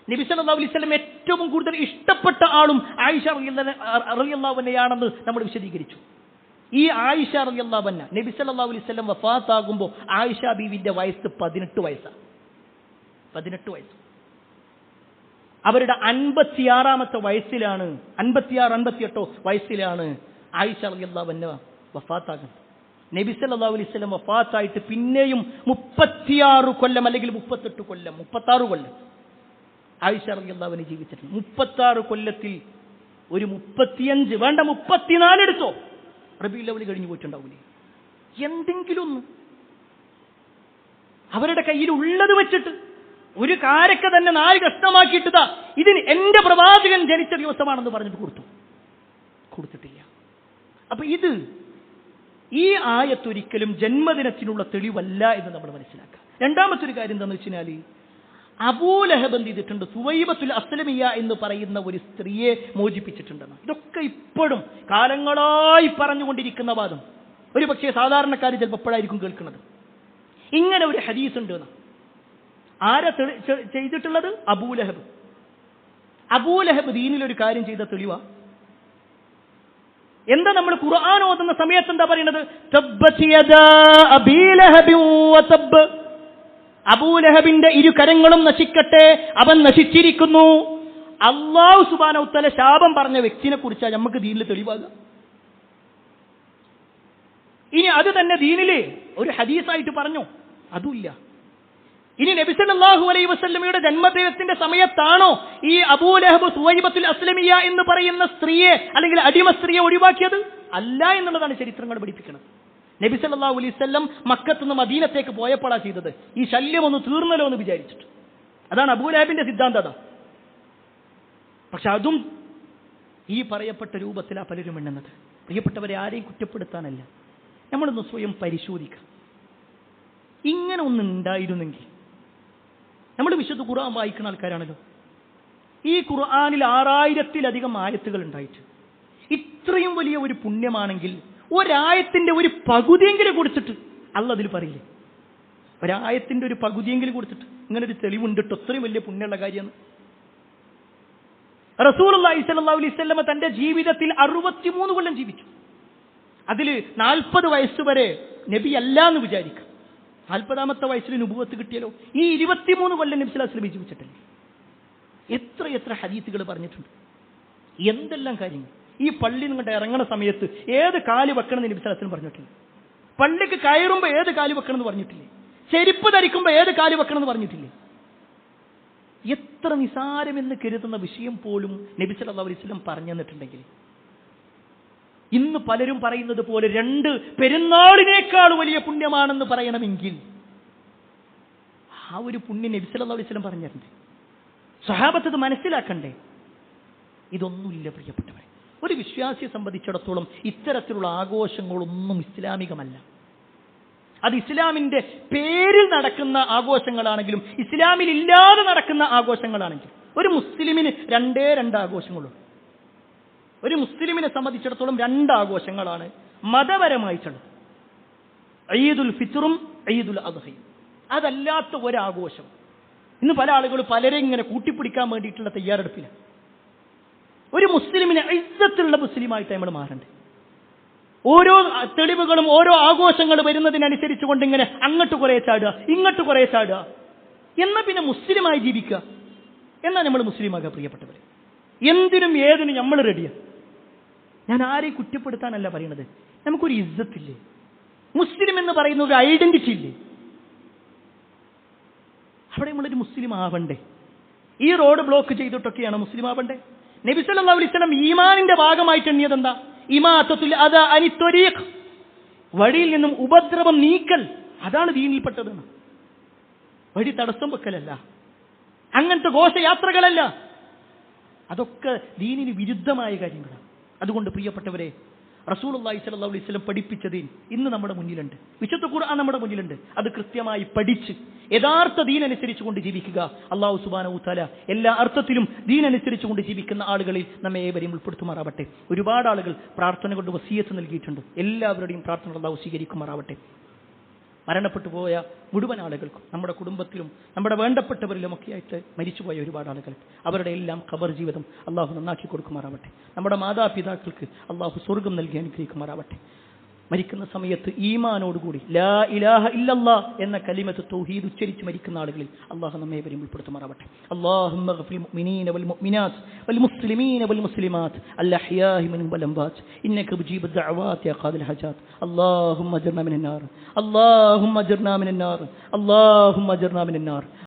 നബി സല്ലല്ലാഹു അലൈഹി വസല്ലം ഏറ്റവും കൂടുതൽ ഇഷ്ടപ്പെട്ട ആളും ആയിഷ റളിയല്ലാഹു അൻഹയാണെന്ന് നമ്മൾ വിശദീകരിച്ചു. ഈ ആയിഷ റളിയല്ലാഹു അൻഹ നബി സല്ലല്ലാഹു അലൈഹി വസല്ലം വഫാത്താകുമ്പോൾ ആയിഷ ബീവിന്റെ വയസ്സ് 18 വയസ്സാണ്. 18 വയസ്സ്. അവരുടെ 56-ാമത്തെ വയസ്സിലാണ്, 56-58 വയസ്സിലാണ് ആയിഷ റളിയല്ലാഹു അൻഹ വഫാത്താകുന്നത്. നബി സല്ലല്ലാഹു അലൈഹി വസല്ലം വഫാത്തായിട്ട് പിന്നെയും 36 കൊല്ലം അല്ലെങ്കിൽ 38 കൊല്ലം, 36 കൊല്ലം ആയിഷ റളിയല്ലാഹു അൻഹ ജീവിച്ചിട്ടുണ്ട്. 36 കൊല്ലത്തിൽ ഒരു 35 വേണ്ട 34 എടുത്തോ റബീഉൽ അവ്വൽ കഴിഞ്ഞു പോയിട്ടുണ്ടാവൂലേ? എന്തെങ്കിലും ഒന്ന് അവരുടെ കയ്യിൽ ഉള്ളത് വെച്ചിട്ട് ഒരു കാരക്ക തന്നെ 4 കഷ്ണമാക്കിയിട്ടതാ ഇതിന് എന്റെ പ്രവാചകൻ ജനിച്ച ദിവസമാണെന്ന് പറഞ്ഞിട്ട് കൊടുത്തിട്ടില്ല. അപ്പൊ ഇത് ഈ ആയത്തൊരിക്കലും ജന്മദിനത്തിനുള്ള തെളിവല്ല എന്ന് നമ്മൾ മനസ്സിലാക്കുക. രണ്ടാമത്തെ ഒരു കാര്യം എന്താണെന്ന് വെച്ചാൽ, അബൂലഹബ് എന്ത് ചെയ്തിട്ടുണ്ട്? സുവൈബത്തുൽ അസ്ലമിയ എന്ന് പറയുന്ന ഒരു സ്ത്രീയെ മോചിപ്പിച്ചിട്ടുണ്ടെന്ന്. ഇതൊക്കെ ഇപ്പോഴും കാലങ്ങളായി പറഞ്ഞുകൊണ്ടിരിക്കുന്ന വാദം. ഒരു പക്ഷേ സാധാരണക്കാർ ചിലപ്പോൾ എപ്പോഴായിരിക്കും കേൾക്കുന്നത്. ഇങ്ങനെ ഒരു ഹദീസ് ഉണ്ട്. ആരാ ചെയ്തിട്ടുള്ളത്? അബൂലഹബ്. അബൂലഹബ് ദീനിലൊരു കാര്യം ചെയ്ത തെളിവാ. എന്താ നമ്മൾ ഖുർആൻ ഓതുന്ന സമയത്ത് എന്താ പറയുന്നത്? തബ്ബത് യദാ അബീ ലഹബിൻ വതബ്ബ്. അബൂലഹബിന്റെ ഇരു കരങ്ങളും നശിക്കട്ടെ, അവൻ നശിച്ചിരിക്കുന്നു. അല്ലാഹു സുബ്ഹാനഹു വതആല ശാപം പറഞ്ഞ വ്യക്തിനെ കുറിച്ചാണ് നമുക്ക് ദീനിൽ തെളിവാകുക. ഇനി അത് തന്നെ ദീനിലെ ഒരു ഹദീസായിട്ട് പറഞ്ഞു, അതുമില്ല. ഇനി നബി സല്ലല്ലാഹു അലൈഹി വസല്ലമയുടെ ജന്മദിനത്തിന്റെ സമയത്താണോ ഈ അബൂലഹബ് സുവൈബത്തുൽ അസ്ലമിയ എന്ന് പറയുന്ന സ്ത്രീയെ അല്ലെങ്കിൽ അടിമ സ്ത്രീയെ ഒഴിവാക്കിയത്? അല്ല എന്നുള്ളതാണ് ചരിത്രങ്ങൾ പഠിപ്പിക്കുന്നത്. നബി സല്ലല്ലാഹു അലൈഹി വസല്ലം മക്കത്ത് നിന്ന് മദീനത്തേക്ക് പോയപ്പോഴാണ് ചെയ്തത്, ഈ ശല്യം ഒന്ന് തീർന്നല്ലോ എന്ന് വിചാരിച്ചിട്ട്. അതാണ് അബൂലഹബിന്റെ സിദ്ധാന്തത. പക്ഷെ അതും ഈ പറയപ്പെട്ട രൂപത്തിലാണ് പലരും എണ്ണുന്നത്. പ്രിയപ്പെട്ടവരെ, ആരെയും കുറ്റപ്പെടുത്താനല്ല, നമ്മളൊന്ന് സ്വയം പരിശോധിക്കാം. ഇങ്ങനെ ഒന്നുണ്ടായിരുന്നെങ്കിൽ, നമ്മൾ വിശുദ്ധ ഖുർആൻ വായിക്കുന്ന ആൾക്കാരാണല്ലോ. ഈ ഖുർആനിൽ 6000-ലധികം ആയത്തുകൾ ഉണ്ടായിട്ട് ഇത്രയും വലിയ ഒരു പുണ്യമാണെങ്കിൽ ഒരായത്തിന്റെ ഒരു പകുതിയെങ്കിലും കൊടുത്തിട്ട് അല്ലാഹ് അതിൽ പറയില്ലേ? ഒരായത്തിന്റെ ഒരു പകുതിയെങ്കിലും കൊടുത്തിട്ട് ഇങ്ങനെ ഒരു തെളിവുണ്ടിട്ട് അത്രയും വലിയ പുണ്യമുള്ള കാര്യമാണ്. റസൂലുള്ളാഹി സ്വല്ലല്ലാഹു അലൈഹി വസല്ലം തന്റെ ജീവിതത്തിൽ 63 കൊല്ലം ജീവിച്ചു. അതിൽ 40 വയസ്സ് വരെ നബി അല്ല എന്ന് വിചാരിക്കും. 40ാമത്തെ വയസ്സിൽ നുബുവത്ത് കിട്ടിയല്ലോ. ഈ 23 കൊല്ലം നബി സ്വല്ലല്ലാഹു അലൈഹി വസല്ലം ജീവിച്ചിട്ടില്ലേ? എത്ര ഹദീസുകൾ പറഞ്ഞിട്ടുണ്ട്, എന്തെല്ലാം കാര്യങ്ങൾ. ഈ പള്ളി നിങ്ങളുടെ ഇറങ്ങണ സമയത്ത് ഏത് കാല് വെക്കണമെന്ന് നബി സ്വല്ലല്ലാഹു അലൈഹി വസല്ലം പറഞ്ഞിട്ടില്ലേ? പള്ളിക്ക് കയറുമ്പോൾ ഏത് കാല് വെക്കണമെന്ന് പറഞ്ഞിട്ടില്ലേ? ചെരുപ്പ് ധരിക്കുമ്പോൾ ഏത് കാല് വെക്കണമെന്ന് പറഞ്ഞിട്ടില്ലേ? എത്ര നിസാരമെന്ന് കരുതുന്ന വിഷയം പോലും നബി സല്ലല്ലാഹു അലൈഹി വസല്ലം പറഞ്ഞു തന്നിട്ടുണ്ടെങ്കിൽ, ഇന്ന് പലരും പറയുന്നത് പോലെ 2 പെരുന്നാളിനേക്കാൾ വലിയ പുണ്യമാണെന്ന് പറയണമെങ്കിൽ ആ ഒരു പുണ്യം നബി സല്ലല്ലാഹു അലൈഹി വസല്ലം പറഞ്ഞിട്ടുണ്ട്. സ്വഹാബത്ത് ഇത് മനസ്സിലാക്കണ്ടേ? ഇതൊന്നുമില്ല പ്രിയപ്പെട്ടവരെ. ഒരു വിശ്വാസിയെ സംബന്ധിച്ചിടത്തോളം ഇത്തരത്തിലുള്ള ആഘോഷങ്ങളൊന്നും ഇസ്ലാമികമല്ല. അത് ഇസ്ലാമിന്റെ പേരിൽ നടക്കുന്ന ആഘോഷങ്ങളാണെങ്കിലും ഇസ്ലാമിൽ ഇല്ലാതെ നടക്കുന്ന ആഘോഷങ്ങളാണെങ്കിലും ഒരു മുസ്ലിമിന് 2 ആഘോഷങ്ങളുള്ളൂ. ഒരു മുസ്ലിമിനെ സംബന്ധിച്ചിടത്തോളം 2 ആഘോഷങ്ങളാണ് മതപരമായിട്ടുള്ളത്: ഈദുൽ ഫിത്റും ഈദുൽ അദ്ഹയും. അതല്ലാത്ത ഒരാഘോഷം ഇന്ന് പല ആളുകളും പലരെ ഇങ്ങനെ കൂട്ടിപ്പിടിക്കാൻ വേണ്ടിയിട്ടുള്ള തയ്യാറെടുപ്പിലാണ്. ഒരു മുസ്ലിമിനെ ഇസ്സത്തുള്ള മുസ്ലിമായിട്ട് നമ്മൾ മാറണ്ടേ? ഓരോ തെളിവുകളും ഓരോ ആഘോഷങ്ങൾ വരുന്നതിനനുസരിച്ച് കൊണ്ട് ഇങ്ങനെ അങ്ങോട്ട് കുറെ ചാടുക, ഇങ്ങോട്ട് കുറെ ചാടുക, എന്നാ പിന്നെ മുസ്ലിമായി ജീവിക്കുക. എന്നാ നമ്മൾ മുസ്ലിമാകുക പ്രിയപ്പെട്ടവരെ. എന്തിനും ഏതിനും നമ്മൾ റെഡിയാണ്. ഞാൻ ആരെയും കുറ്റപ്പെടുത്താനല്ല പറയുന്നത്. നമുക്കൊരു ഇസ്സത്തില്ലേ? മുസ്ലിം എന്ന് പറയുന്ന ഒരു ഐഡന്റിറ്റി ഇല്ലേ? അവിടെ നമ്മളൊരു മുസ്ലിം ആവണ്ടേ? ഈ റോഡ് ബ്ലോക്ക് ചെയ്തിട്ടൊക്കെയാണ് മുസ്ലിം ആവണ്ടേ? നബി സല്ലല്ലാഹു അലൈഹി വസല്ലം ഈമാനിന്റെ ഭാഗമായിട്ട് എണ്ണിയത് എന്താ? ഇമാതത്തുൽ അദാ അനി ത്വരീഖ്, വഴിയിൽ നിന്നും ഉപദ്രവം നീക്കൽ. അതാണ് ദീനിൽപ്പെട്ടത്. വഴി തടസ്സം വെക്കലല്ല, അങ്ങനത്തെ ഘോഷയാത്രകളല്ല. അതൊക്കെ ദീനിന് വിരുദ്ധമായ കാര്യങ്ങളാണ്. അതുകൊണ്ട് പ്രിയപ്പെട്ടവരെ, റസൂലുള്ളാഹി സ്വല്ലല്ലാഹു അലൈഹി വസല്ലം പഠിപ്പിച്ച ദീൻ ഇന്ന് നമ്മുടെ മുന്നിലുണ്ട്. വിശുദ്ധ ഖുർആൻ നമ്മുടെ മുന്നിലുണ്ട്. അത് കൃത്യമായി പഠിച്ച് യഥാർത്ഥ ദീൻ അനുസരിച്ച് കൊണ്ട് ജീവിക്കുക. അല്ലാഹു സുബ്ഹാനഹു വതആല എല്ലാ അർത്ഥത്തിലും ദീൻ അനുസരിച്ച് കൊണ്ട് ജീവിക്കുന്ന ആളുകളിൽ നമ്മെ ഏവരെയും ഉൾപ്പെടുത്തുമാറാവട്ടെ. ഒരുപാട് ആളുകൾ പ്രാർത്ഥന കൊണ്ട് വസിയത്ത് നൽകിയിട്ടുണ്ട്. എല്ലാവരുടെയും പ്രാർത്ഥന അല്ലാഹു സ്വീകരിക്കുമാറാവട്ടെ. മരണപ്പെട്ടു പോയ മുഴുവൻ ആളുകൾക്കും, നമ്മുടെ കുടുംബത്തിലും നമ്മുടെ വേണ്ടപ്പെട്ടവരിലുമൊക്കെ ആയിട്ട് മരിച്ചുപോയ ഒരുപാട് ആളുകൾ, അവരുടെ എല്ലാം ഖബർ ജീവിതം അള്ളാഹു നന്നാക്കി കൊടുക്കുമാറാവട്ടെ. നമ്മുടെ മാതാപിതാക്കൾക്ക് അള്ളാഹു സ്വർഗം നൽകി അനുഗ്രഹിക്കുമാറാവട്ടെ. മരിക്കുന്ന സമയത്ത് ഈമാനോടുകൂടി ലാ ഇലാഹ ഇല്ലല്ലാ എന്ന കലിമത്ത് തൗഹീദ് ഉച്ചരിച്ച് മരിക്കുന്ന ആളുകളിൽ അള്ളാഹു നമ്മെ ഏവരെയും ഉൾപ്പെടുത്തുമാറാവട്ടെ. അല്ലാഹുമ്മ ഗ്ഫിർ മുഅ്മിനീന വൽ മുഅ്മിനാത്ത് വൽ മുസ്ലിമീന വൽ മുസ്ലിമാത്ത് അൽ അഹ്യാഇ മിൻഹും വൽ അംവാത്ത് ഇന്നക മുജീബു ദഅവാത് യാ ഖാദിൽ ഹജാത്ത്. അല്ലാഹുമ്മ അജിർനാ മിനൻ നാർ, അല്ലാഹുമ്മ അജിർനാ മിനൻ നാർ, അല്ലാഹുമ്മ അജിർനാ മിനൻ നാർ.